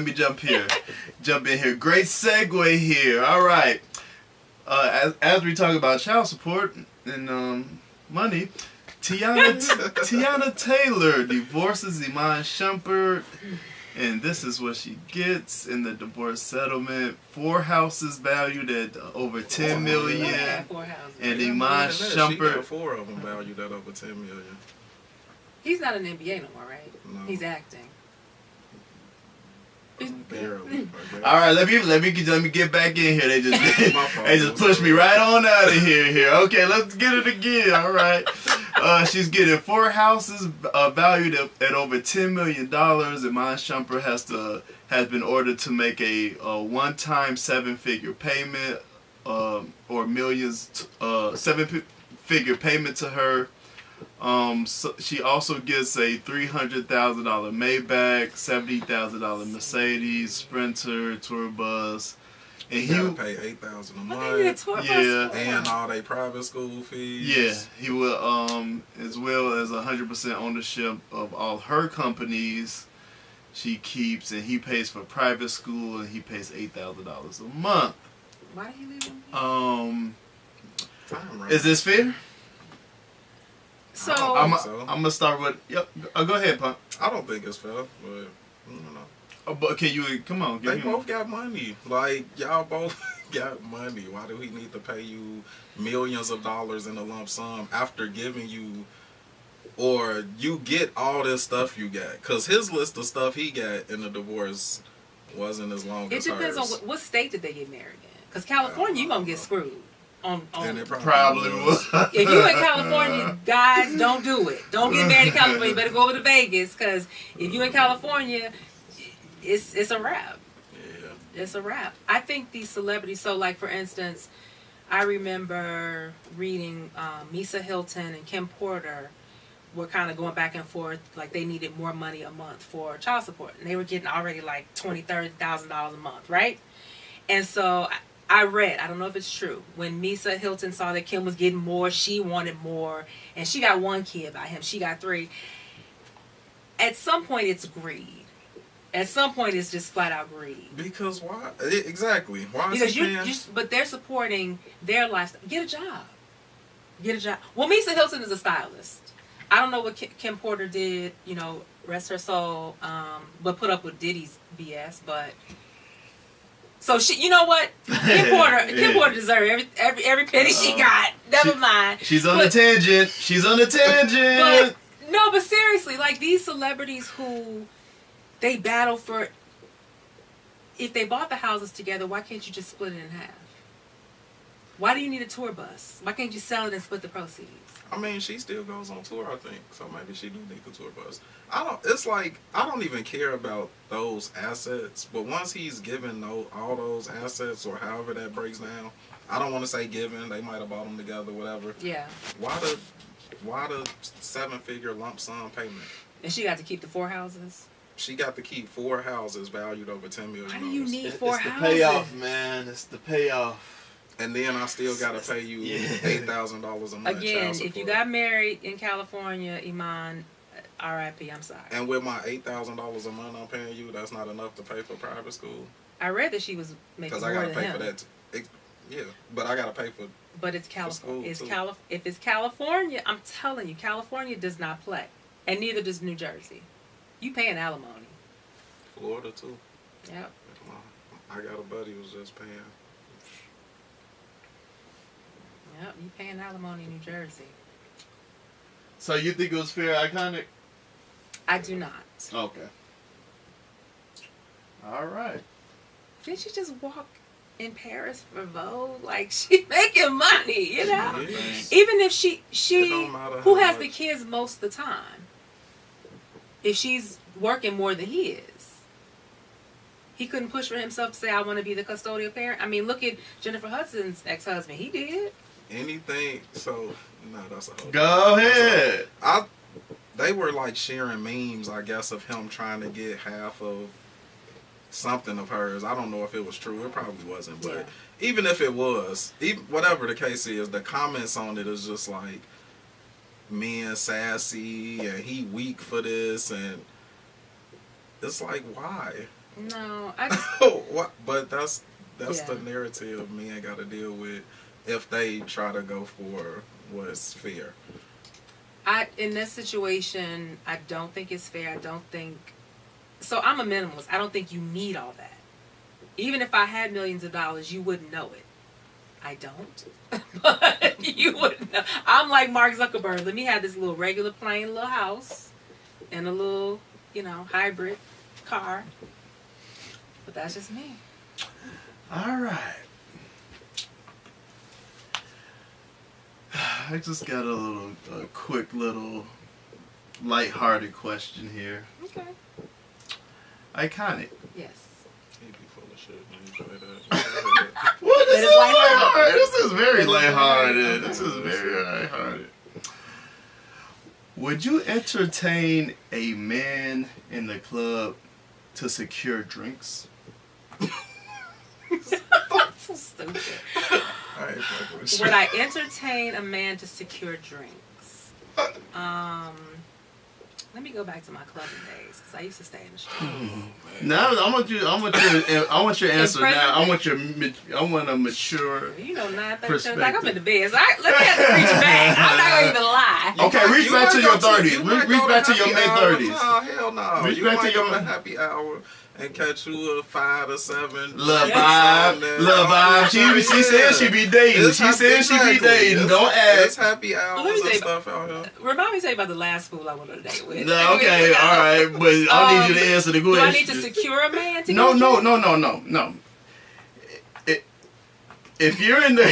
Jump in here. Great segue here. All right. As we talk about child support and money, Teyana Taylor divorces Iman Shumpert, and this is what she gets in the divorce settlement: 4 houses valued at over $10 million, and Iman Shumpert. She got 4 of them valued at over $10 million. He's not an NBA no more, right? No. He's acting. Barely. All right, let me get back in here. They just pushed me right on out of here. Okay, let's get it again. All right. She's getting 4 houses valued at over $10 million. Iman Shumpert has been ordered to make a one-time 7-figure payment or millions 7-figure payment to her. So she also gets a $300,000 Maybach, $70,000 Mercedes Sprinter tour bus, and he gotta pay $8,000 a month. Yeah, and all they private school fees. Yeah, he will as well as 100% ownership of all her companies she keeps, and he pays for private school, and he pays $8,000 a month. Why did he leave him? Is this fair? So I'm gonna start with. Yep. Go ahead, Punk. I don't think it's fair, but I don't know. Oh, but can you come on? They both got money. Like y'all both got money. Why do he need to pay you millions of dollars in a lump sum after giving you, or you get all this stuff you got? Because his list of stuff he got in the divorce wasn't as long as hers. It depends on what state did they get married in. Because California, you're gonna get screwed. And it probably was. If you in California, guys, don't do it. Don't get married in California. You better go over to Vegas, because if you in California, it's a wrap. Yeah. It's a wrap. I think these celebrities. So, like for instance, I remember reading Misa Hilton and Kim Porter were kind of going back and forth, like they needed more money a month for child support, and they were getting already like $20,000-$30,000 a month, right? And so I read, I don't know if it's true, when Misa Hilton saw that Kim was getting more, she wanted more, and she got 1 kid by him, she got 3. At some point, it's greed. At some point, it's just flat out greed. Because why? Exactly. Why is because he paying? But they're supporting their lifestyle. Get a job. Get a job. Well, Misa Hilton is a stylist. I don't know what Kim Porter did, you know, rest her soul, but put up with Diddy's BS, but... So she, you know what? Kim Porter deserved every penny she got. Never mind. She's on a tangent. But seriously, like these celebrities who they battle for. If they bought the houses together, why can't you just split it in half? Why do you need a tour bus? Why can't you sell it and split the proceeds? I mean, she still goes on tour, I think. So maybe she do need the tour bus. It's like, I don't even care about those assets. But once he's given all those assets, or however that breaks down, I don't want to say given. They might have bought them together, whatever. Yeah. Why the 7-figure lump sum payment? And she got to keep the 4 houses? She got to keep 4 houses valued over $10 million. Why do you need 4 houses? It's the payoff, man. It's the payoff. And then I still gotta pay you $8,000 a month. Again, if you got married in California, Iman, R.I.P. I'm sorry. And with my $8,000 a month I'm paying you, that's not enough to pay for private school. I read that she was making more than him. Because I gotta pay for that. Yeah, but I gotta pay for. But it's California. If it's California, I'm telling you, California does not play, and neither does New Jersey. You paying alimony. Florida too. Yep. I got a buddy who's just paying. Yep, you paying alimony in New Jersey. So you think it was fair, Iconic? I do not. Okay. All right. Didn't she just walk in Paris for Vogue? Like, she making money, you know? Even if she who has the kids most of the time? If she's working more than he is. He couldn't push for himself to say, I want to be the custodial parent. I mean, look at Jennifer Hudson's ex-husband. He did. Anything, so, no, that's a whole Go ahead. They were like sharing memes, I guess, of him trying to get half of something of hers. I don't know if it was true. It probably wasn't. But Yeah. even if it was, even, whatever the case is, the comments on it is just like, men sassy and he weak for this, and it's like, why? No, I just What? But that's Yeah. the narrative men got to deal with if they try to go for what's fair. in this situation, I don't think it's fair. I don't think so. I'm a minimalist. I don't think you need all that. Even if I had millions of dollars, you wouldn't know it. I don't, but you wouldn't know. I'm like Mark Zuckerberg. Let me have this little regular, plain little house and a little, hybrid car. But that's just me. All right. I just got a quick little lighthearted question here. Okay. Iconic. Yes. He'd be full of shit when you say that. What? This That is is lighthearted. lighthearted. This is very That is lighthearted. lighthearted. This is very lighthearted. Would you entertain a man in the club to secure drinks? So stupid. I ain't fucking with Would you. I entertain a man to secure drinks? Let me go back to my clubbing days because I used to stay in the streets. Now I want your answer present now. day? I want a mature. 9:30, like I'm in the bed. So let me have to reach back. I'm not gonna even lie. Okay, reach back to your 30s. Reach back to your mid 30s. No, hell no. Reach You back to might your go to happy hour and catch you a 5 to 7. Love Yeah. vibe, love vibe. She said she be dating. It's She said she be dating. It's- Don't It's ask. happy hours Let me and say- stuff out here. Remind me to tell you about the last fool I went on a date with. No, okay, all right, but I need you to answer the Do question. I need to secure a man to No, get no, drinks? no. If you're in the,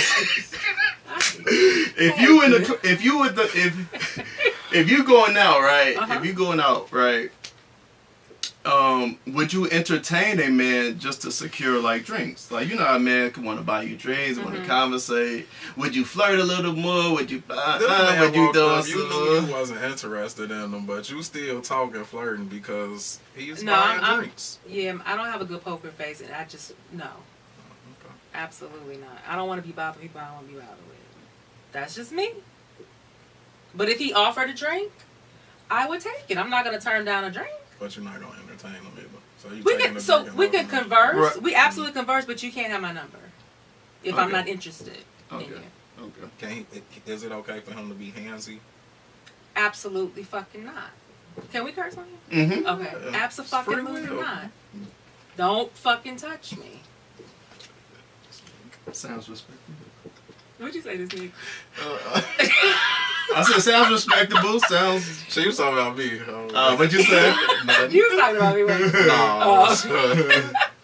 if you going out, right? Uh-huh. If you going out, right? Would you entertain a man just to secure like drinks? Like, you know how a man can want to buy you drinks, want to conversate. Would you flirt a little more? Would you This man would you walked do up, you knew you wasn't interested in him, but you still talking, flirting because he's buying drinks. Yeah, I don't have a good poker face, and I just no, Okay. absolutely not. I don't want to be bothered with people I don't want to be bothered with. That's just me. But if he offered a drink, I would take it. I'm not gonna turn down a drink. But you're not gonna entertain him either. So you We taking can the so drink and we walking can out. converse. Right. We absolutely converse, but you can't have my number if I'm Okay. not interested in Okay. you. Okay. Can he, is it okay for him to be handsy? Absolutely fucking not. Can we curse on you? Mm-hmm. Okay. Yeah. Absolutely Free will. not. Don't fucking touch me. Sounds respectable. What'd you say this nigga? I said sounds respectable. Sounds. She was talking about me. What you said? You was talking about me, weren't you? No.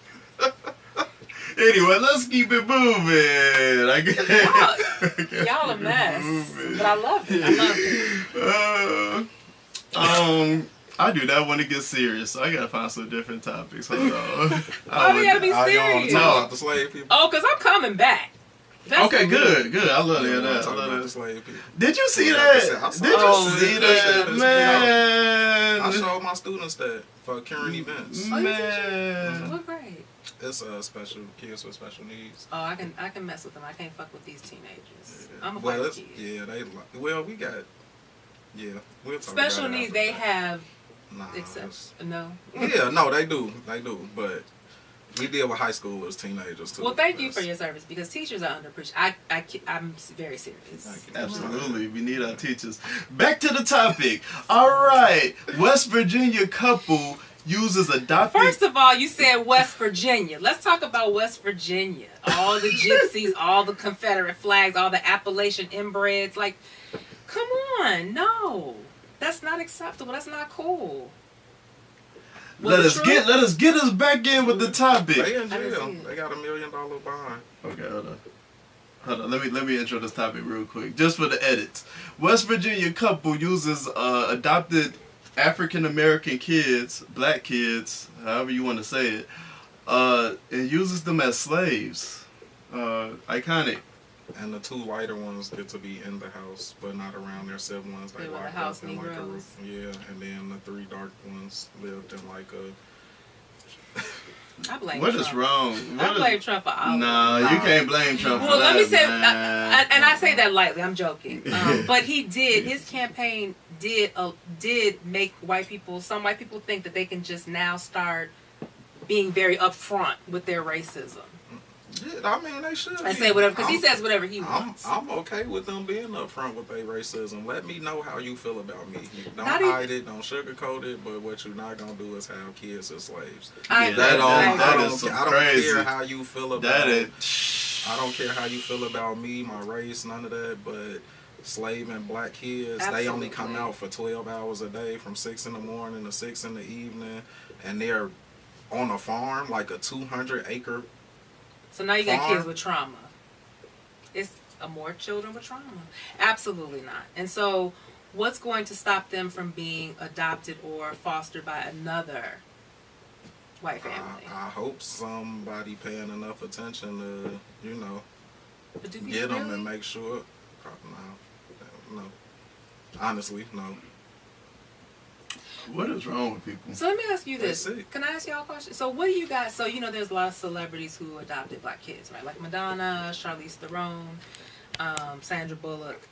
Anyway, let's keep it moving. I guess. Y'all a mess. But I love it. I love it. I do not want to get serious, so I gotta find some different topics. Hold on. Why we gotta be I don't want to serious? talk No. about the slave people. Oh, because I'm coming back. That's Okay, the good. I love I to hear don't wanna that. talk I love about the that. slave people. Did you see I that? saw Did you that. see That that, shit is man? I showed my students that for current events. Oh, you Man. What grade? It's special kids with special needs. Oh, I can mess with them. I can't fuck with these teenagers. Yeah. I'm a well, fucking kid. yeah, we got. Yeah, we'll talk Special about it needs, after they that. have Nah, exceptions. No. yeah, no, they do, but we deal with high schoolers, teenagers too. Well, thank you for your service because teachers are underappreciated. I'm very serious. Thank you. Absolutely, we need our teachers. Back to the topic. All right, West Virginia couple uses adopted. First of all, you said West Virginia. Let's talk about West Virginia. All the gypsies, all the Confederate flags, all the Appalachian inbreds. Like, come on, no, that's not acceptable. That's not cool. Let us get us back in with the topic. They in I didn't jail. see it. They got $1 million bond. Okay, hold on. Let me intro this topic real quick, just for the edits. West Virginia couple uses adopted African American kids, black kids, however you want to say it, and uses them as slaves. Iconic. And the 2 lighter ones get to be in the house, but not around their siblings. They They were the locked house up in like a Negroes. yeah, and then the 3 dark ones lived in like a I blame What Trump. is wrong? I blame Trump for all of it. No, you can't blame Trump for Well, that. let me say, man. and I say that lightly. I'm joking, but he did. His campaign did make some white people think that they can just now start being very upfront with their racism. Yeah, I mean, they should. And say whatever, because he says whatever he wants. I'm okay with them being upfront with their racism. Let me know how you feel about me. Don't Not hide it, don't sugarcoat it, but what you're not gonna do is have kids as slaves. I don't crazy. care how you feel about That is. I don't care how you feel about me, my race, none of that, but slaving black kids, they only come out for 12 hours a day from 6 in the morning to 6 in the evening, and they're on a farm, like a 200-acre. So now you got kids with trauma. It's more children with trauma. Absolutely not. And so what's going to stop them from being adopted or fostered by another white family? I hope somebody paying enough attention to, But do get them really? and make sure. No. Honestly, no. What is wrong with people? So let me ask you this. That's it. Can I ask y'all a question? So what do you guys, so there's a lot of celebrities who adopted black kids, right? Like Madonna, Charlize Theron, Sandra Bullock.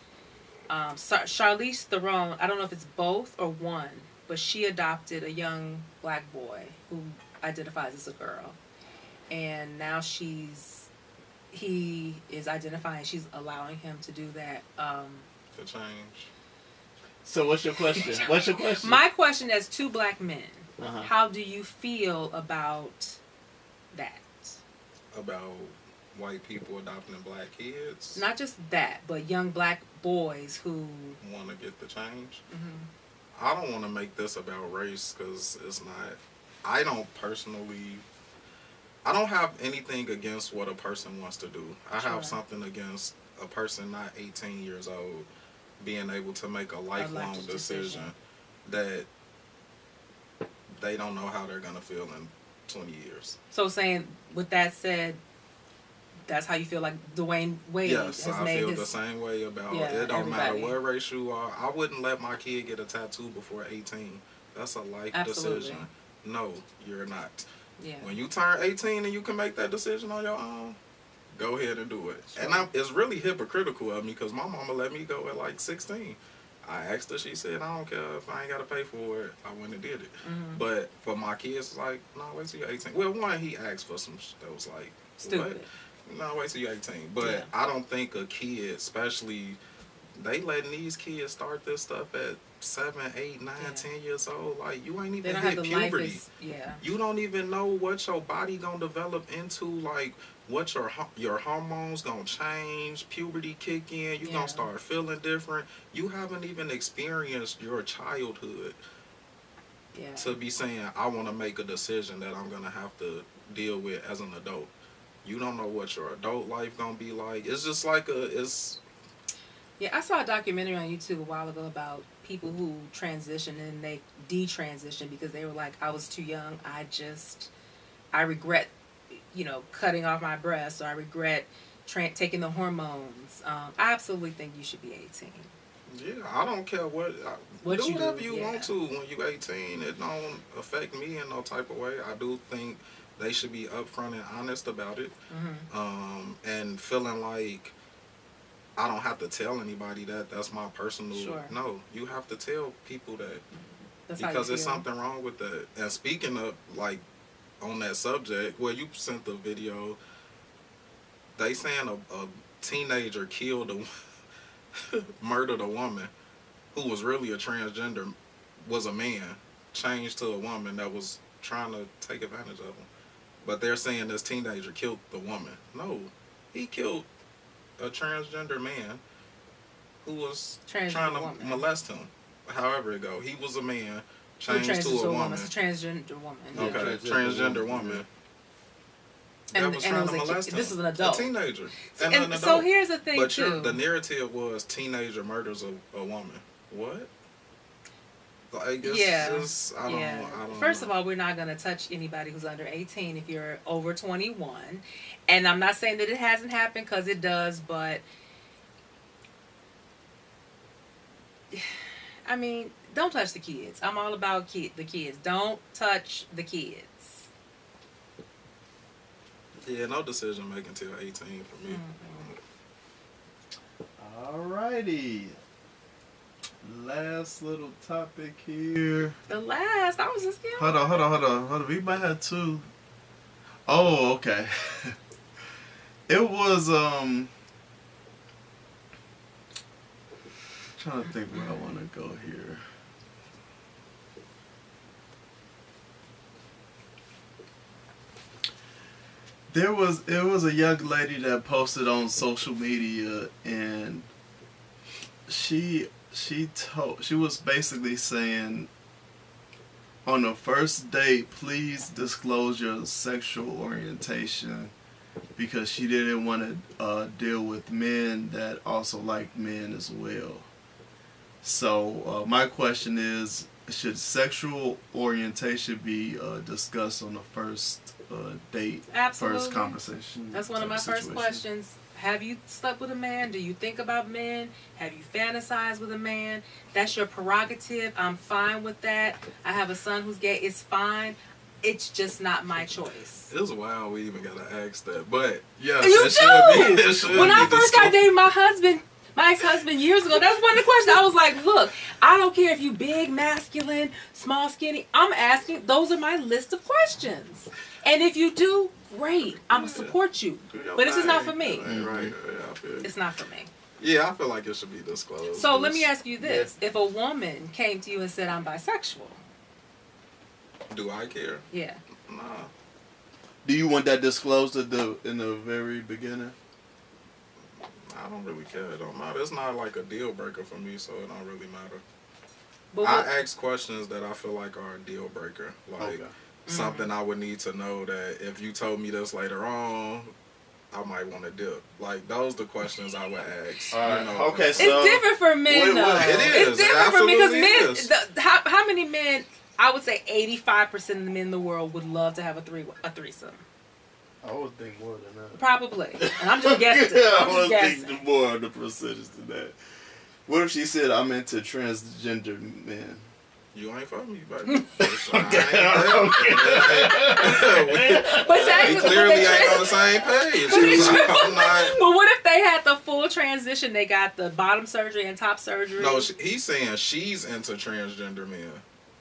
Charlize Theron, I don't know if it's both or one, but she adopted a young black boy who identifies as a girl. And now he is identifying, she's allowing him to do that. To change. So what's your question? What's your question? My question as two black men, Uh-huh. how do you feel about that? About white people adopting black kids. Not just that, but young black boys who Want to get the change. Mm-hmm. I don't want to make this about race because it's not. I don't have anything against what a person wants to do. I Sure. have something against a person not 18 years old being able to make a lifelong decision that they don't know how they're going to feel in 20 years. So saying, with that said, that's how you feel like Dwayne Wade Yes, has I made feel his... the same way about Yeah, it. Don't matter everybody. what race you are. I wouldn't let my kid get a tattoo before 18. That's a life Absolutely. decision. No, you're not. Yeah. When you turn 18 and you can make that decision on your own, go ahead and do it. Sure. And it's really hypocritical of me because my mama let me go at like 16. I asked her, she said, I don't care if I ain't got to pay for it. I went and did it. Mm-hmm. But for my kids, it's like, no, wait till you're 18. Well, one, he asked for some that was like, Stupid. what? No, wait till you're 18. But Yeah. I don't think a kid, especially, they letting these kids start this stuff at 7, 8, 9, Yeah. 10 years old. Like, you ain't They even don't have hit the puberty. life yeah. You don't even know what your body gonna develop into, like what your hormones gonna change, puberty kick in, you Yeah. gonna start feeling different. You haven't even experienced your childhood Yeah. to be saying, I wanna make a decision that I'm gonna have to deal with as an adult. You don't know what your adult life gonna be like. It's just like Yeah, I saw a documentary on YouTube a while ago about people who transition and they detransition because they were like, I was too young. I regret, cutting off my breasts, or I regret taking the hormones. I absolutely think you should be 18. yeah, I don't care what What do you whatever do, you yeah. want to when you're 18. It don't affect me in no type of way. I do think they should be upfront and honest about it, and feeling like I don't have to tell anybody that. That's my personal. Sure. No, you have to tell people that That's how you because there's feel. something wrong with that. And speaking of like on that subject, well, you sent the video. They saying a teenager killed murdered a woman who was really a transgender, was a man changed to a woman that was trying to take advantage of him. But they're saying this teenager killed the woman. No, he killed a transgender man who was trying to woman. molest him. However it go, he was a man changed Changed to a woman. It's a transgender woman. Okay, transgender woman. And, That was and trying it to was molest him. this is an adult. A teenager. And an adult. so here's the thing But too. the narrative was teenager murders a woman. What? Like, it's, I don't First know. of all, we're not going to touch anybody who's under 18 if you're over 21. And I'm not saying that it hasn't happened, because it does, but I mean, don't touch the kids. I'm all about the kids. Don't touch the kids. Yeah, no decision making till 18 for me. Alrighty. Last little topic here. The last, I was just kidding. Hold on. We might have two. Oh, okay. It was trying to think where I want to go here. It was a young lady that posted on social media, and she was basically saying, on the first date, please disclose your sexual orientation, because she didn't want to deal with men that also like men as well. So my question is, should sexual orientation be discussed on the first date? Absolutely. First conversation? That's one of my first questions. Have you slept with a man? Do you think about men? Have you fantasized with a man? That's your prerogative. I'm fine with that. I have a son who's gay. It's fine. It's just not my choice. It's wild we even gotta ask that, but yes, You do. When I first got dating my ex-husband years ago, that's one of the questions. I was like, look, I don't care if you big, masculine, small, skinny. I'm asking, those are my list of questions. And if you do, great. I'm going to support you. But this is not for me. Right. It's not for me. Yeah, I feel like it should be disclosed. So let me ask you this. Yeah. If a woman came to you and said, I'm bisexual. Do I care? Yeah. Nah. Do you want that disclosed in the very beginning? I don't really care. It don't matter. It's not like a deal breaker for me, so it don't really matter. But I ask questions that I feel like are a deal breaker. Like something I would need to know that if you told me this later on, I might want to dip. Like, those the questions I would ask. Okay, so it's different for men, though. It is. It's different for me because men. How many men? I would say 85% of the men in the world would love to have a threesome. I would think more than that. Probably. And I'm just guessing. I would think more of the percentage than that. What if she said, I'm into transgender men? You ain't for me, baby. But we clearly ain't on the same page. But what if they had the full transition? They got the bottom surgery and top surgery. No, he's saying she's into transgender men.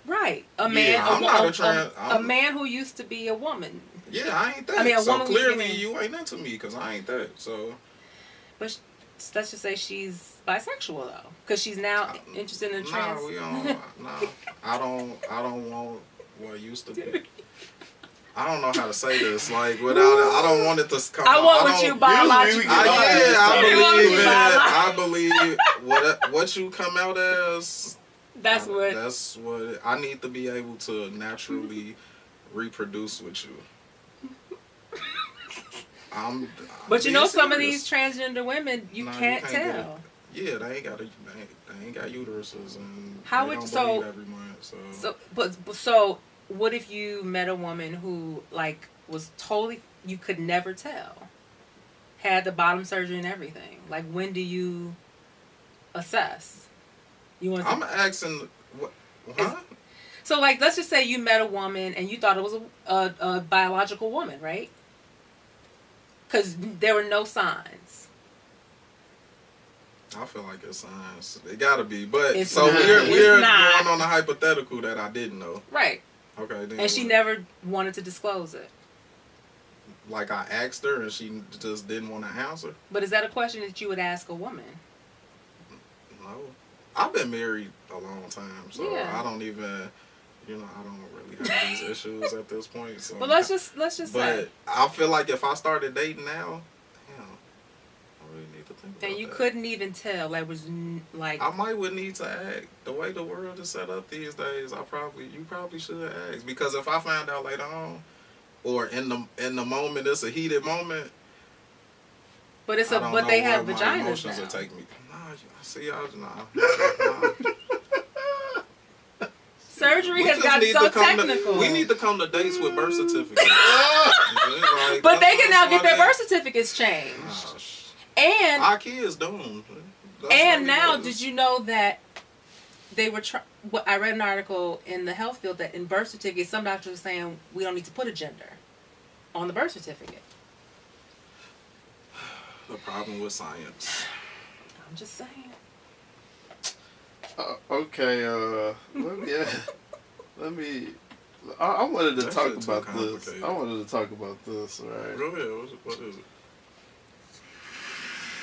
Right. A man. Yeah, a man who used to be a woman. Yeah, I ain't that. I mean, so clearly you ain't into me because I ain't that. So. But let's just say she's bisexual though, because she's now interested in trans. No, we don't. No, I don't want what used to be. I don't know how to say this. Like without it, I don't want it to come. I want what you biologically. I believe what you come out as. That's what I need to be able to naturally reproduce with you. But you know, some of these transgender women, you can't tell. Yeah, they ain't got uteruses, and how they would don't believe every month. So what if you met a woman who like was totally, you could never tell, had the bottom surgery and everything? Like, when do you assess? I'm asking what? Huh? So like, let's just say you met a woman and you thought it was a biological woman, right? Because there were no signs. I feel like it's signs. They gotta be, but it's so not. we're going on a hypothetical that I didn't know. Right. Okay. Then and she never wanted to disclose it. Like I asked her and she just didn't want to answer. But is that a question that you would ask a woman? No. I've been married a long time, so yeah. I don't even. I don't really have these issues at this point. So. Well, let's just say. But I feel like if I started dating now, I really need to think about and you that. couldn't even tell. Like, like. I would need to ask. The way the world is set up these days, you probably should ask, because if I find out later on, or in the moment, it's a heated moment. But but they have vaginas emotions now. Will take me. Nah. Surgery has gotten so technical. We need to come to dates with birth certificates. But they can now get their birth certificates changed. And our kids doomed. And now, did you know that they were? I read an article in the health field that in birth certificates, some doctors are saying we don't need to put a gender on the birth certificate. The problem with science. I'm just saying. Okay. Let me. I wanted to That talk shit too about this. complicated. I wanted to talk about this, right? Go ahead. What is it?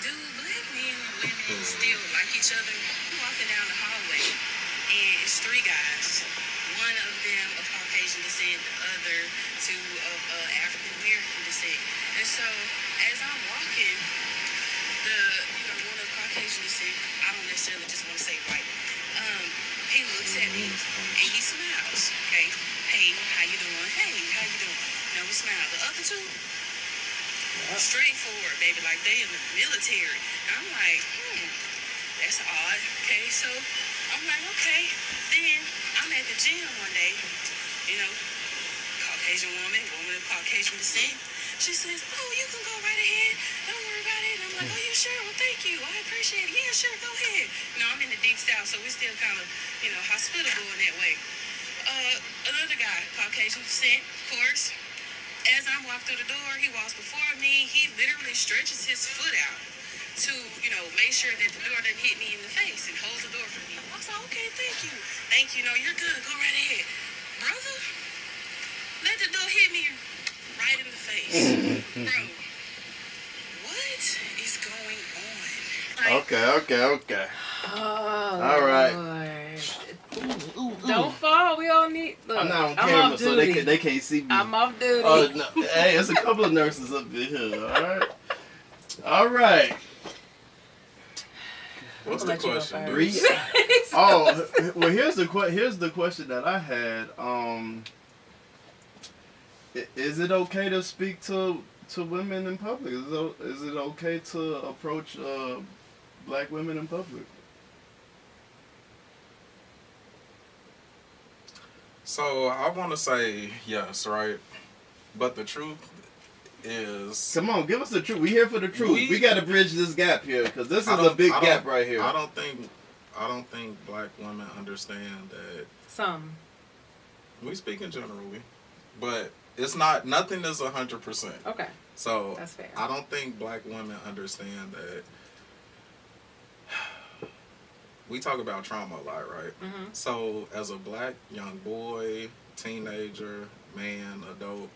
Do black men and women still like each other? I'm walking down the hallway, and it's three guys. One of them of Caucasian descent, the other two of African American descent. And so, as I'm walking, one of Caucasian descent, I don't necessarily just want to say white. He looks at me and he smiles. Okay, hey, how you doing? Hey, how you doing? No, we smile. The other two, straightforward, baby, like they in the military. And I'm like, that's odd. Okay, so I'm like, okay. Then I'm at the gym one day, Caucasian woman of Caucasian descent. She says, oh, you can go right ahead. Don't worry about it. And I'm like, oh, you sure? Well, thank you. I appreciate it. Yeah, sure, go ahead. I'm in the deep south, so we're still kind of, hospitable in that way. Another guy, Caucasian descent, of course. As I'm walking through the door, he walks before me. He literally stretches his foot out to, make sure that the door doesn't hit me in the face and holds the door for me. I was like, okay, thank you. Thank you. No, you're good. Go right ahead. Brother, let the door hit me right in the face. Bro, what is going on? Okay. Oh, All right. Lord. Don't fall. We all need. Look, I'm not on I'm camera, off so duty. they can't see me. I'm off duty. Oh no! Hey, there's a couple of nurses up in here. All right. What's I'm the gonna let you go question, first. dude? Oh, well, here's the question that I had. Is it okay to speak to women in public? Is it okay to approach black women in public? So I want to say yes, right? But the truth is, Come on, give us the truth. We here for the truth. We got to bridge this gap here because this is I a don't- big I gap don't- right here. I don't think black women understand that. Some. We speaking generally, but it's not. Nothing is 100%. Okay. So That's fair. I don't think black women understand that. We talk about trauma a lot, right? Mm-hmm. So as a black young boy, teenager, man, adult,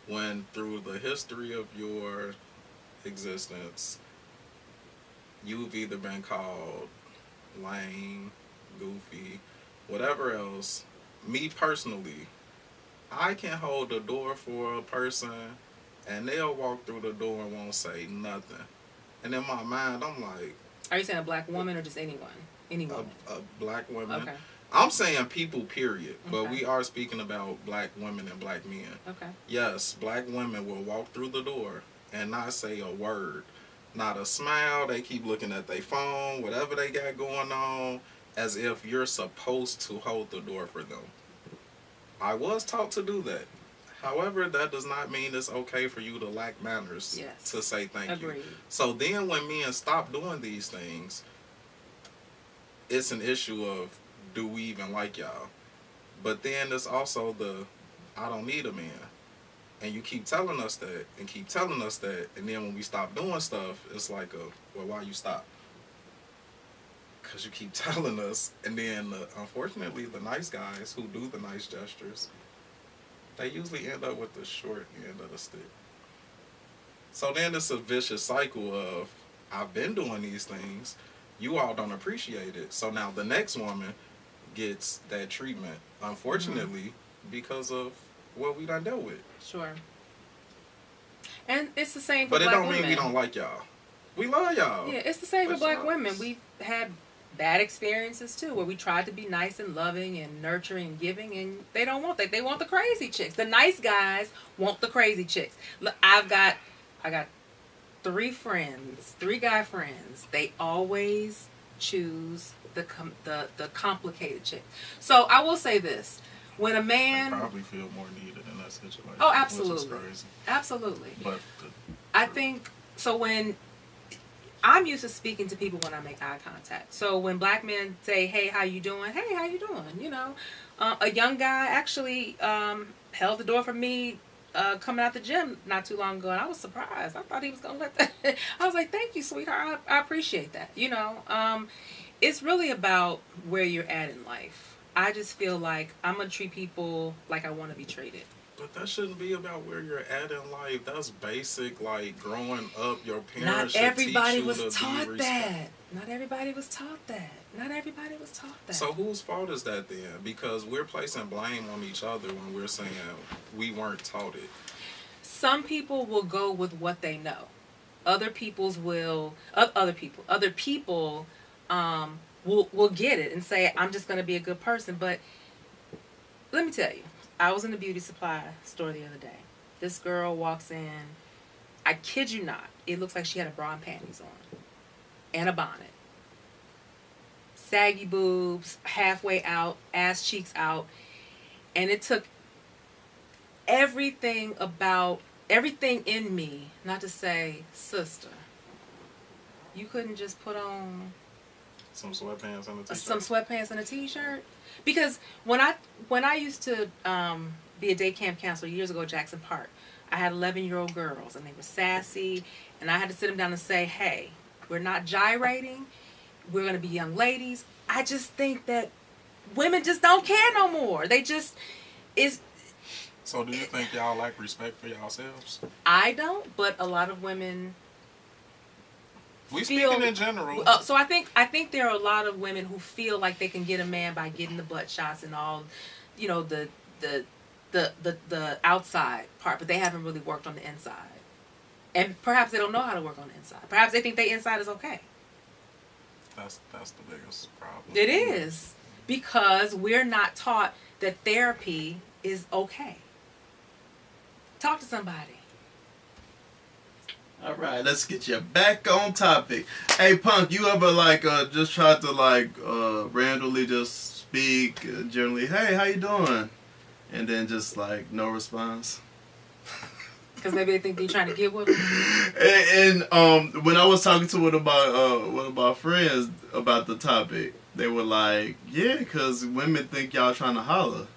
when through the history of your existence, you've either been called lame, goofy, whatever else. Me personally, I can hold the door for a person and they'll walk through the door and won't say nothing. And in my mind, I'm like, Are you saying a black woman or just anyone? Any woman? a black woman. Okay. I'm saying people, period. But Okay. we are speaking about black women and black men. Okay. Yes, black women will walk through the door and not say a word. Not a smile. They keep looking at their phone, whatever they got going on, as if you're supposed to hold the door for them. I was taught to do that. However, that does not mean it's okay for you to lack manners Yes. to say thank you. Agreed. So then when men stop doing these things, it's an issue of, do we even like y'all? But then there's also the, I don't need a man. And you keep telling us that and keep telling us that. And then when we stop doing stuff, it's like, well, why you stop? Because you keep telling us. And then, unfortunately, the nice guys who do the nice gestures, they usually end up with the short end of the stick. So then it's a vicious cycle of, I've been doing these things. You all don't appreciate it. So now the next woman gets that treatment, unfortunately, because of what we done dealt with. Sure. And it's the same for But it black don't women. mean we don't like y'all. We love y'all. Yeah, it's the same for But black y'all- women. We've had bad experiences too, where we tried to be nice and loving and nurturing and giving, and they don't want that. They want the crazy chicks. The nice guys want the crazy chicks. Look, I got 3 guy friends. They always choose the complicated chick. So I will say this: when a They man, probably feel more needed in that situation. Oh, Which absolutely. is crazy. absolutely. But I think so. When I'm used to speaking to people when I make eye contact. So when black men say, "Hey, how you doing?" "Hey, how you doing?" A young guy actually held the door for me coming out the gym not too long ago, and I was surprised. I thought he was gonna let that. I was like, "Thank you, sweetheart. I appreciate that." It's really about where you're at in life. I just feel like I'm gonna treat people like I want to be treated. But that shouldn't be about where you're at in life. That's basic, like growing up. Your Not parents should everybody teach you was to taught be that. Not everybody was taught that. Not everybody was taught that. So whose fault is that then? Because we're placing blame on each other when we're saying we weren't taught it. Some people will go with what they know. Other people's will. Other people will get it and say, "I'm just going to be a good person." But let me tell you, I was in the beauty supply store the other day. This girl walks in. I kid you not. It looks like she had a bra and panties on. And a bonnet. Saggy boobs, halfway out, ass cheeks out. And it took everything in me not to say, "Sister, you couldn't just put on Some sweatpants and a t-shirt. some sweatpants and a t-shirt?" Because when I used to be a day camp counselor years ago at Jackson Park, I had 11-year-old girls, and they were sassy, and I had to sit them down and say, "Hey, we're not gyrating. We're going to be young ladies." I just think that women just don't care no more. They just is. So do you think y'all lack respect for yourselves? I don't, but a lot of women. We feel, speaking in general. So I think there are a lot of women who feel like they can get a man by getting the butt shots and all, the outside part, but they haven't really worked on the inside. And perhaps they don't know how to work on the inside. Perhaps they think their inside is okay. That's the biggest problem. It is. Because we're not taught that therapy is okay. Talk to somebody. All right, let's get you back on topic. Hey, Punk, you ever just tried to randomly just speak generally? Hey, how you doing? And then just no response. Because maybe they think they're trying to get with them. And when I was talking to one of my friends about the topic, they were like, "Yeah, because women think y'all trying to holler.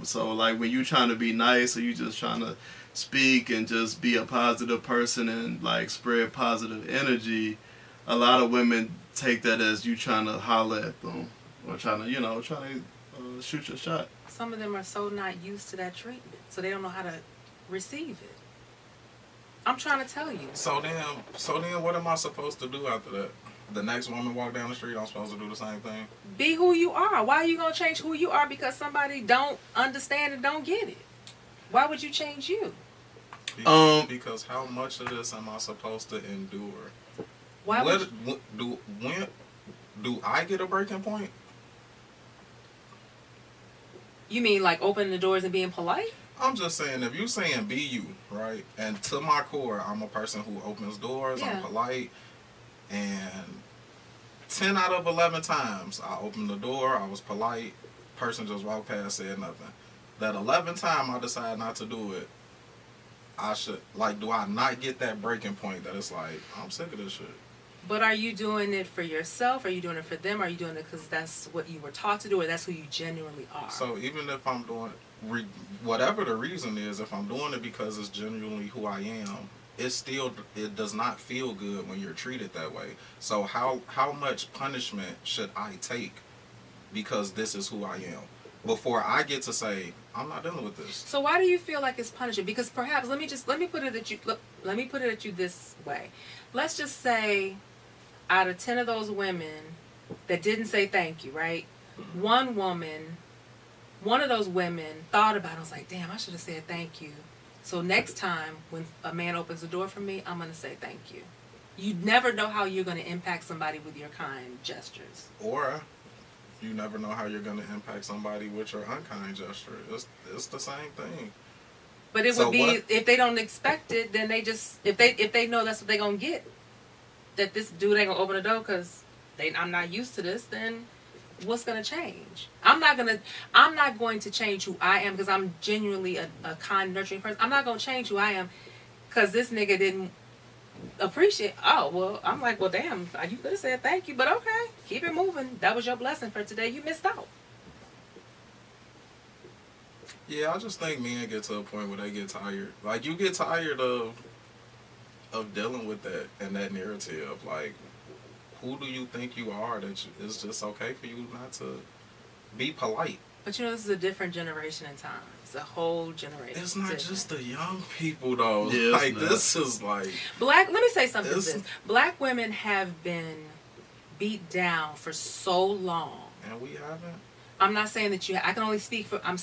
So when you trying to be nice or you just trying to speak and just be a positive person and spread positive energy, a lot of women take that as you trying to holler at them or trying to shoot your shot." Some of them are so not used to that treatment, so they don't know how to receive it. I'm trying to tell you. So then what am I supposed to do after that? The next woman walk down the street, I'm supposed to do the same thing? Be who you are. Why are you going to change who you are because somebody don't understand and don't get it? Why would you change you? Because how much of this am I supposed to endure? When do I get a breaking point? You mean opening the doors and being polite? I'm just saying, if you saying be you, right? And to my core, I'm a person who opens doors, Yeah. I'm polite, and 10 out of 11 times I opened the door, I was polite, person just walked past, said nothing. That 11th time I decide not to do it, I should, do I not get that breaking point that it's I'm sick of this shit? But are you doing it for yourself? Are you doing it for them? Are you doing it because that's what you were taught to do or that's who you genuinely are? So even if I'm doing whatever the reason is, if I'm doing it because it's genuinely who I am, it does not feel good when you're treated that way. So how much punishment should I take because this is who I am before I get to say I'm not dealing with this? So why do you feel like it's punishment? Because perhaps let me put it at you this way. Let's just say out of 10 of those women that didn't say thank you, right? Mm-hmm. One of those women thought about it. I was like, damn, I should have said thank you. So next time when a man opens the door for me, I'm going to say thank you. You never know how you're going to impact somebody with your kind gestures. Or you never know how you're going to impact somebody with your unkind gesture. It's the same thing. But it would be, if they don't expect it, then they just, if they know that's what they're going to get, that this dude ain't going to open the door because I'm not used to this, then what's going to change? I'm not going to change who I am because I'm genuinely a kind, nurturing person. I'm not going to change who I am because this nigga didn't appreciate. Oh, well, I'm like, well, damn, you could have said thank you, but okay, keep it moving. That was your blessing for today. You missed out. Yeah, I just think men get to a point where they get tired. Like, you get tired of dealing with that and that narrative. Like, who do you think you are that it's just okay for you not to be polite? But you know, this is a different generation in time. It's a whole generation. It's not different. just the young people, though. Yeah, like, this is like... Let me say something to It's- this. Black women have been beat down for so long. And we haven't? I'm not saying that I can only speak for, I'm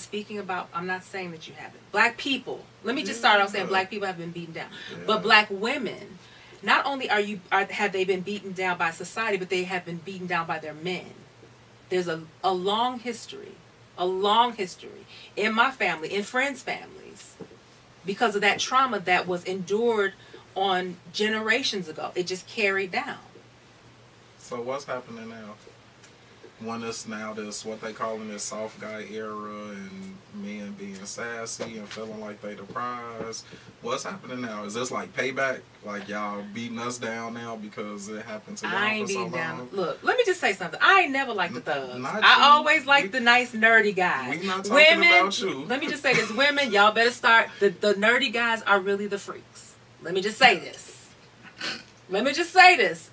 not saying that you haven't. Black people, let me just start off saying black people have been beaten down. Yeah. But black women, not only have they been beaten down by society, but they have been beaten down by their men. There's a long history in my family, in friends' families, because of that trauma that was endured on generations ago. It just carried down. So what's happening now? When it's now this, what they calling this soft guy era, and men being sassy and feeling like they the prize. What's happening now? Is this like payback? Like y'all beating us down now because it happened to y'all I ain't for so beating down. long? Look, let me just say something. I ain't never liked the thugs. Not I you. always liked the nice nerdy guys. We not talking Women, about you. let me just say this. Women, y'all better start. The nerdy guys are really the freaks. Let me just say this.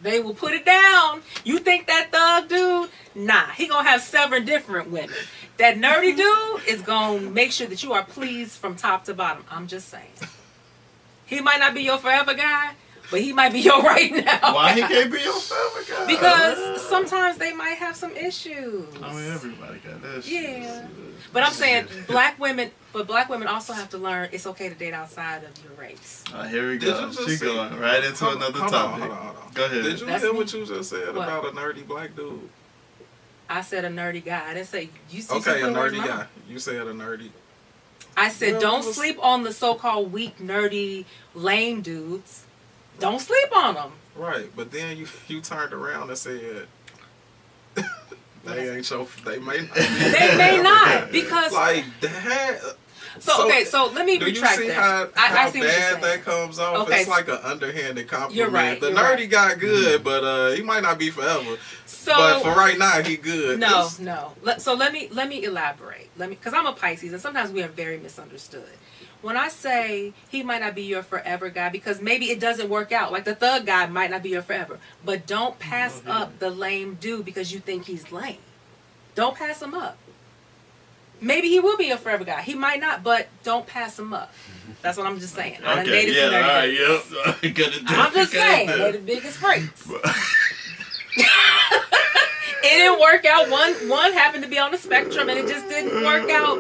They will put it down. You think that thug dude? Nah, he gonna have 7 different women. That nerdy dude is gonna make sure that you are pleased from top to bottom. I'm just saying. He might not be your forever guy, but he might be your right now. Why he can't be your forever guy? Because sometimes they might have some issues. I mean, everybody got that shit. Yeah. But I'm saying black women also have to learn it's okay to date outside of your race. Here we Did go. you just She see- going right into Hold- another hold on, topic. hold on. Go ahead. Did you That's hear me. what you just said What? about a nerdy black dude? I said a nerdy guy. I didn't say you see Okay, a some words nerdy in my guy. mouth. You said a nerdy. I said Well, don't it was- sleep on the so-called weak, nerdy, lame dudes. Don't sleep on them. Right, but then you turned around and said they ain't your. They may not. They may not because Like that. so let me Do you retract see that. how I see what you're bad saying. that comes off? Okay, It's like an underhanded compliment. You're right, The you're nerdy right. got good, but he might not be forever. So but for right now, he good. No. It's- So let me elaborate. Because I'm a Pisces, and sometimes we are very misunderstood. When I say he might not be your forever guy, because maybe it doesn't work out. Like the thug guy might not be your forever, but don't pass up the lame dude because you think he's lame. Don't pass him up. Maybe he will be your forever guy. He might not, but don't pass him up. That's what I'm just saying. I done Okay, dated some yeah, nerdy all right, dudes. yep. Good to I'm just okay, saying, then. they're the biggest freaks. It didn't work out. One happened to be on the spectrum, and it just didn't work out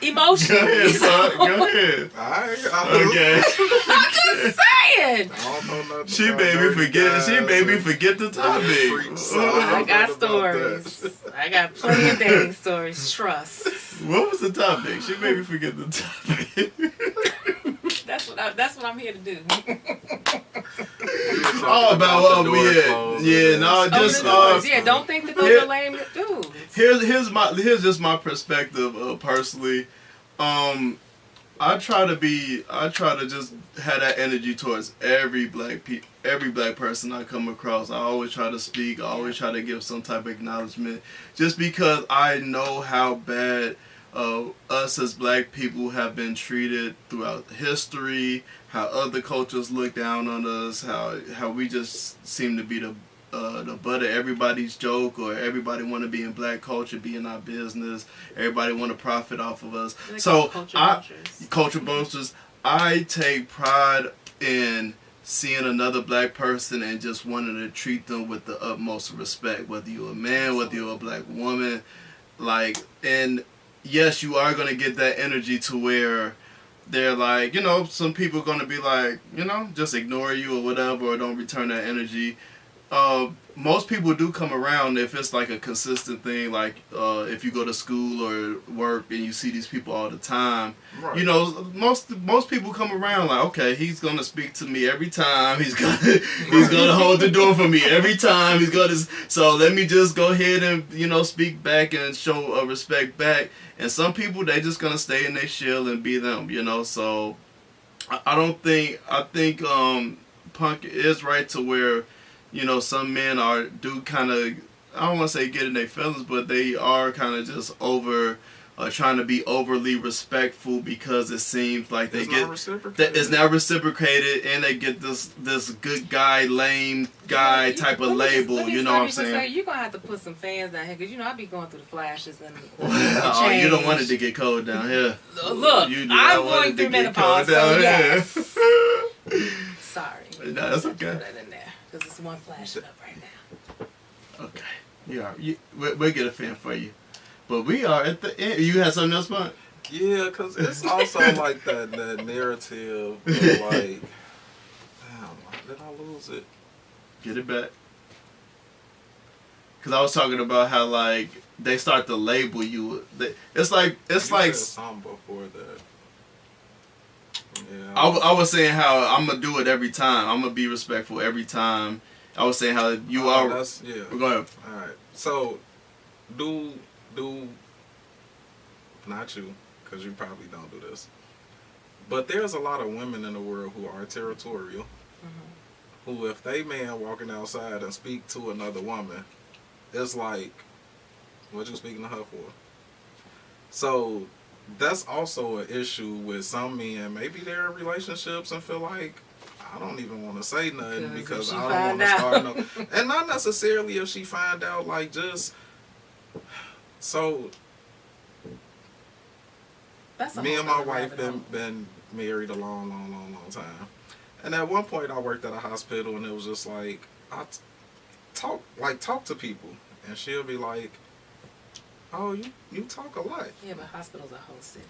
emotionally. Go ahead, son. Go ahead. Okay. I'm just saying. I don't know nothing She about made me nerdy forget. guys She made me and forget the topic. freaks, so I don't got know about stories. that. I got plenty of dating stories. Trust. What was the topic? She made me forget the topic. That's what I'm here to do. All about what we door at. closed Yeah, and no, Open just the doors. Yeah, don't think that those here- are lame dudes. here's just my perspective personally. I try to just have that energy towards every black person I come across. I always try to speak. I always try to give some type of acknowledgement, just because I know how bad us as black people have been treated throughout history. How other cultures look down on us. How we just seem to be the butt of everybody's joke, or everybody want to be in black culture, be in our business. Everybody want to profit off of us. They So call culture vultures. culture boosters. I take pride in seeing another black person and just wanting to treat them with the utmost respect, whether you're a man, whether you're a black woman. Like, and yes, you are going to get that energy to where they're like, some people are going to be like, just ignore you or whatever, or don't return that energy. Most people do come around if it's like a consistent thing, like if you go to school or work and you see these people all the time. Right. Most people come around like, okay, he's gonna speak to me every time. He's gonna hold the door for me every time. So let me just go ahead and speak back and show respect back. And some people, they just gonna stay in their shell and be them. So I think Punk is right to where some men do kind of I don't want to say getting their feelings, but they are kind of just trying to be overly respectful because it seems like they get that it's not reciprocated, and they get this good guy, lame guy type of label. You know what I'm saying? You're gonna have to put some fans down here because I be going through the flashes and oh, you don't want it to get cold down here. Look, I'm going through menopause, so yes. Sorry. No, that's okay. Put that in there because it's one flashing up right now. Okay, we'll get a fan for you. But we are at the end. You had something else, Bud? Yeah, because it's also like that narrative of like, damn, did I lose it? Get it back. Because I was talking about how, like, they start to label you. It's like said something before that. Yeah. I was saying how I'm going to do it every time. I'm going to be respectful every time. I was saying how you are. That's, yeah. Go ahead. All right. So, do not you, because you probably don't do this, but there's a lot of women in the world who are territorial, who if they man walking outside and speak to another woman, it's like, what you speaking to her for? So that's also an issue with some men. Maybe they're in relationships and feel like, I don't even want to say nothing because I don't want to start no, and not necessarily if she find out, like, just so. Me and my wife been married a long time, and at one point I worked at a hospital, and it was just like I talk to people, and she'll be like, "Oh, you talk a lot." Yeah, but hospitals are whole cities.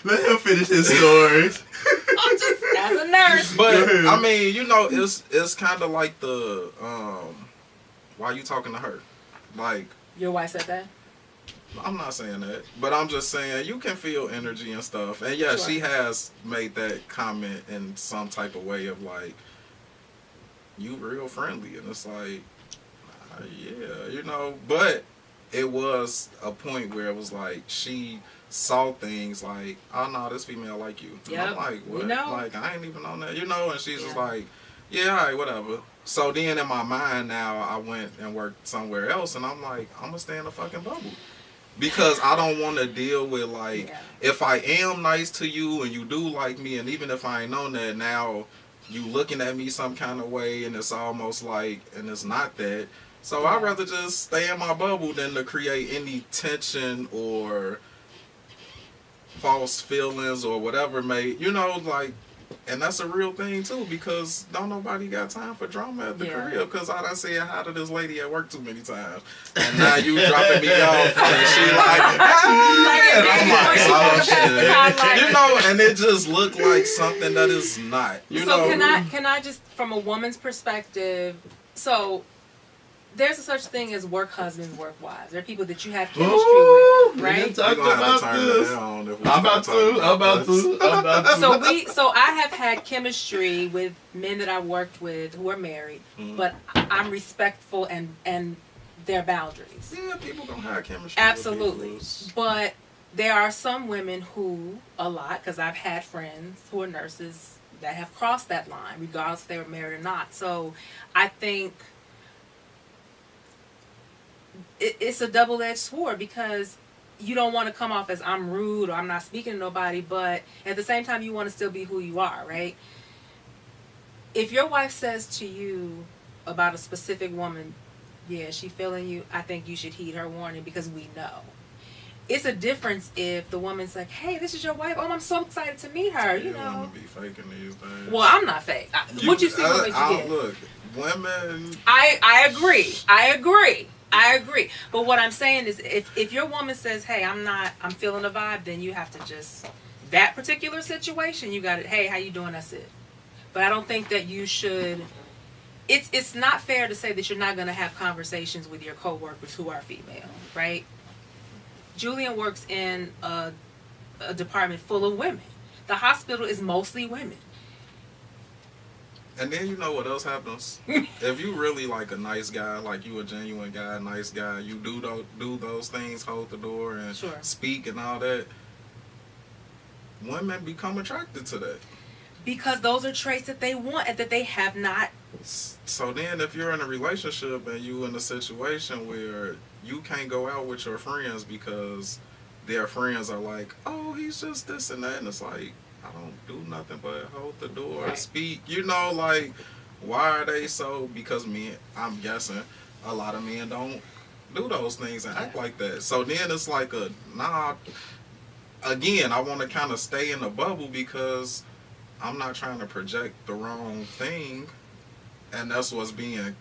Let him finish his stories. I'm just as a nurse, but I mean, you know, it's kind of like the why you talking to her, like your wife said that. I'm not saying that, but I'm just saying you can feel energy and stuff. And yeah, she has made that comment in some type of way of like, you real friendly. And it's like, yeah, you know, but it was a point where it was like, she saw things like, oh no, this female like you. And I'm like, what? Like, I ain't even on that, you know? And she's just like, yeah, all right, whatever. So then in my mind now, I went and worked somewhere else, and I'm like, I'm gonna stay in a fucking bubble. Because I don't want to deal with, like, if I am nice to you and you do like me, and even if I ain't on that, now you looking at me some kind of way, and it's almost like, and it's not that. So I'd rather just stay in my bubble than to create any tension or false feelings or whatever you know, like, and that's a real thing too, because don't nobody got time for drama at the crib, because I done said hi to this lady at work too many times, and now you dropping me off, and she like, and I'm like, oh shit, you know, and it just looked like something that is not, you know. So can I just, from a woman's perspective, so there's a such thing as work husbands, work wives. There are people that you have chemistry with, right? Talk about this. I'm about to. So I have had chemistry with men that I worked with who are married, but I'm respectful and their boundaries. Yeah, people don't have chemistry. Absolutely, but there are some women who, a lot, because I've had friends who are nurses that have crossed that line, regardless if they were married or not. So I think it's a double-edged sword, because you don't want to come off as I'm rude or I'm not speaking to nobody, but at the same time you want to still be who you are, right? If your wife says to you about a specific woman, yeah, she feeling you, I think you should heed her warning, because we know. It's a difference if the woman's like, hey, this is your wife. Oh, I'm so excited to meet her, you know. Want to be faking these days. Well, I'm not fake. What you see, what you get. Look, women. I agree. But what I'm saying is, if your woman says, hey, I'm feeling a vibe, then you have to just, that particular situation, you got it. Hey, how you doing? That's it. But I don't think that you should, it's not fair to say that you're not going to have conversations with your coworkers who are female, right? Julian works in a department full of women. The hospital is mostly women. And then you know what else happens? If you really like a nice guy, like you a genuine guy, nice guy, you do those things, hold the door and speak and all that, women become attracted to that. Because those are traits that they want and that they have not So then if you're in a relationship and you in a situation where you can't go out with your friends because their friends are like, oh, he's just this and that, and it's like, I don't do nothing but hold the door, Right. speak, like, why are they so, because I'm guessing a lot of men don't do those things and act like that. So then it's like again, I want to kind of stay in the bubble because I'm not trying to project the wrong thing, and that's what's being,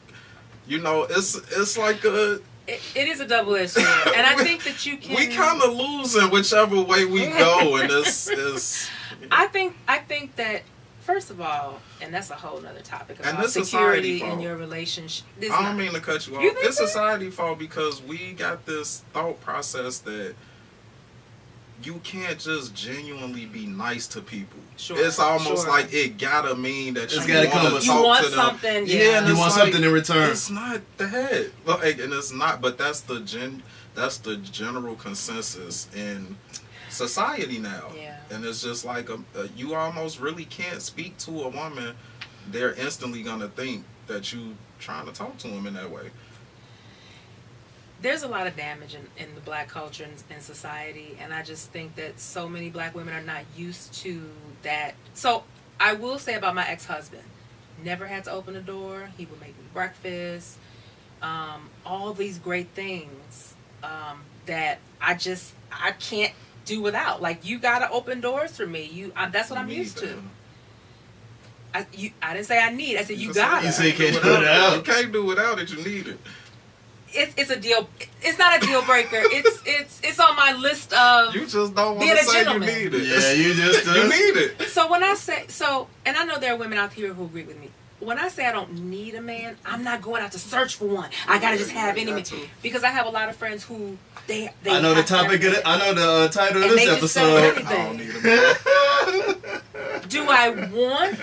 it's like it is a double-edged sword, and I think that you can. we kind of losing whichever way we go, and it's. I think that first of all, and that's a whole other topic And about this security society in fault. your relationship. I don't mean to cut you off. You think It's so? society fault because we got this thought process that you can't just genuinely be nice to people. Sure, It's almost sure. like it gotta mean that It's you gotta want come to with- talk You want to them. something, and yeah. it's You want like, something in return. It's not that, like, and it's not. But that's the general consensus in society now. Yeah. And it's just like you almost really can't speak to a woman. They're instantly gonna think that you trying to talk to them in that way. There's a lot of damage in the black culture and society, and I just think that so many black women are not used to that. So I will say about my ex-husband, never had to open the door. He would make me breakfast, all these great things that I can't do without. Like, you gotta open doors for me. That's what I'm You used need to. that. I didn't say I need. I said you just said gotta. You say you can't can't do it out. You can't do without it. You need it. It's a deal. It's not a deal breaker. It's on my list of. You just don't want Being to a say you gentleman. need it. Yeah, you just you need it. So when I say and I know there are women out here who agree with me. When I say I don't need a man, I'm not going out to search for one. I gotta just have any man, because I have a lot of friends who they I know the have to topic of have it. I know the title of And this they just sell episode. I don't need a man. Do I want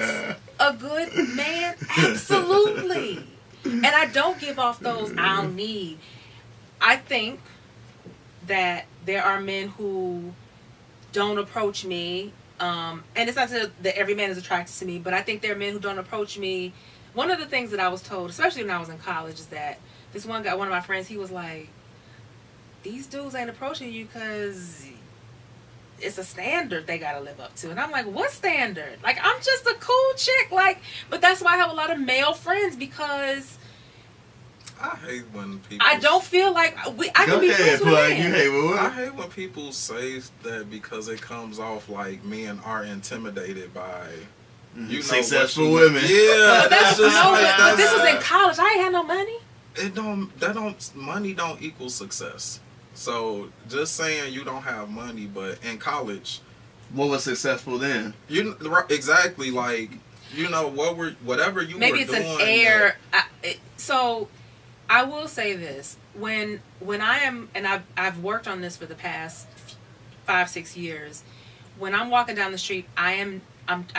a good man? Absolutely. And I don't give off those I don't need. I think that there are men who don't approach me, and it's not that every man is attracted to me, but I think there are men who don't approach me. One of the things that I was told, especially when I was in college, is that this one guy, one of my friends, he was like, these dudes ain't approaching you because it's a standard they gotta live up to. And I'm like, what standard? Like, I'm just a cool chick. Like, but that's why I have a lot of male friends, because I hate when people. I don't feel like I Go can be ahead, friends with a plug. You man. hate I what? hate when people say that because it comes off like men are intimidated by you know Successful what you- women. Yeah, But that's just no, like, but this was in that's- college. I ain't had no money. money don't equal success. So just saying you don't have money, but in college, What was successful then? exactly, like, whatever you Maybe were it's doing. an air. So I will say this: when I am, and I've worked on this for the past 5-6 years. When I'm walking down the street, I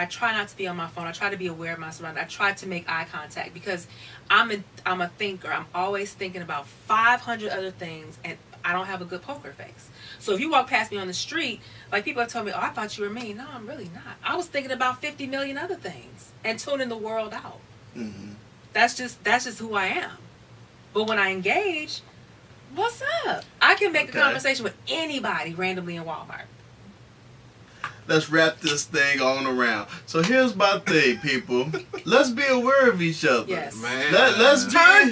try not to be on my phone. I try to be aware of my surroundings. I try to make eye contact, because I'm a thinker. I'm always thinking about 500 other things, and I don't have a good poker face. So if you walk past me on the street, like, people have told me, oh, I thought you were mean. No, I'm really not. I was thinking about 50 million other things and tuning the world out. Mm-hmm. That's just who I am. But when I engage, what's up? I can make Okay. a conversation with anybody randomly in Walmart. Let's wrap this thing on around. So here's my thing, people. Let's be aware of each other. Yes. Man, Let's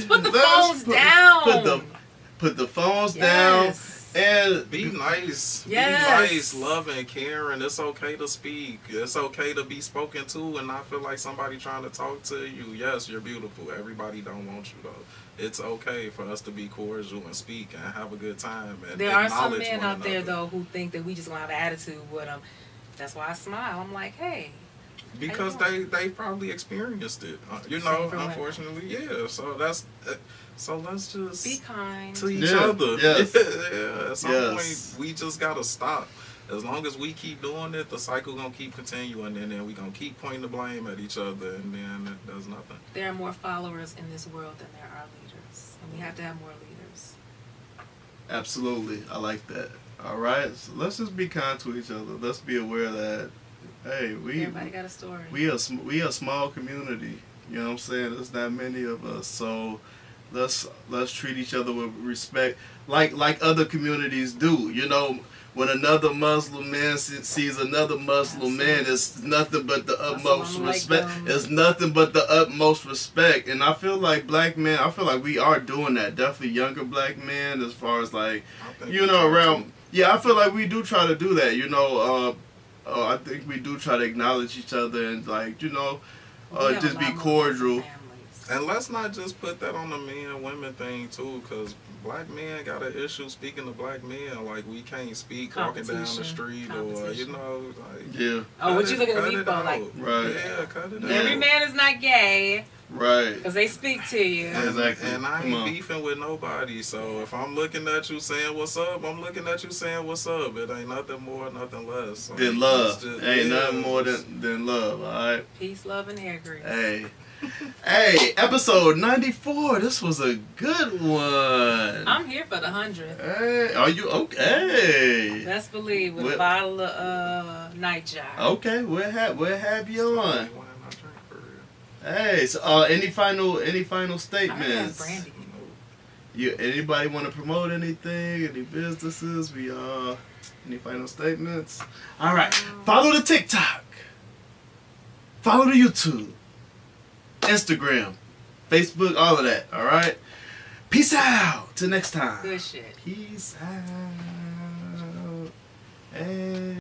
Put the phones down. Put the phones down. Yes. And be nice. Yes. Be nice, loving, caring. It's okay to speak. It's okay to be spoken to and not feel like somebody trying to talk to you. Yes, you're beautiful. Everybody don't want you, though. It's okay for us to be cordial and speak and have a good time. And There are some acknowledge men one out there, another. though, who think that we just gonna have an attitude with them. That's why I smile. I'm like, hey. Because How you they probably experienced it. Same for women. Unfortunately, yeah. So that's so let's just Be kind. to each Yeah, other. yes. Yeah. At some Yes. point, we just gotta stop. As long as we keep doing it, the cycle gonna keep continuing, and then we gonna keep pointing the blame at each other, and then it does nothing. There are more followers in this world than there are leaders, and we have to have more leaders. absolutely, I like that. All right, so let's just be kind to each other. Let's be aware that, hey, Everybody got a story. we a small community. You know what I'm saying? There's not many of us, so let's treat each other with respect, like other communities do. You know, when another Muslim man sees another Muslim man, it's nothing but the utmost respect. It's nothing but the utmost respect. And I feel like black men, I feel like we are doing that. Definitely younger black men, as far as like, you know, around. Yeah, I feel like we do try to do that. You know, I think we do try to acknowledge each other and like, you know, just be cordial. And let's not just put that on the men women thing too, because black men got an issue speaking to black men. Like, we can't speak walking down the street, or you know, like, yeah. Oh, what you looking at me for? Like, right? Yeah, cut it out. Every man is not gay, right? Because they speak to you. Exactly. And I ain't beefing with nobody. So if I'm looking at you saying what's up, I'm looking at you saying what's up. It ain't nothing more, nothing less. Than love. Ain't nothing more than love. All right. Peace, love, and hair grease. Hey. Hey, episode 94. This was a good one. I'm here for the 100th. Hey, are you okay? Best believe, with a bottle of nightjar. Okay, we'll have you on. Hey, so any final statements? Brandy. Anybody want to promote anything? Any businesses? Any final statements? All right. Follow the TikTok. Follow the YouTube. Instagram, Facebook, all of that. All right. Peace out. Till next time. Good shit. Peace out.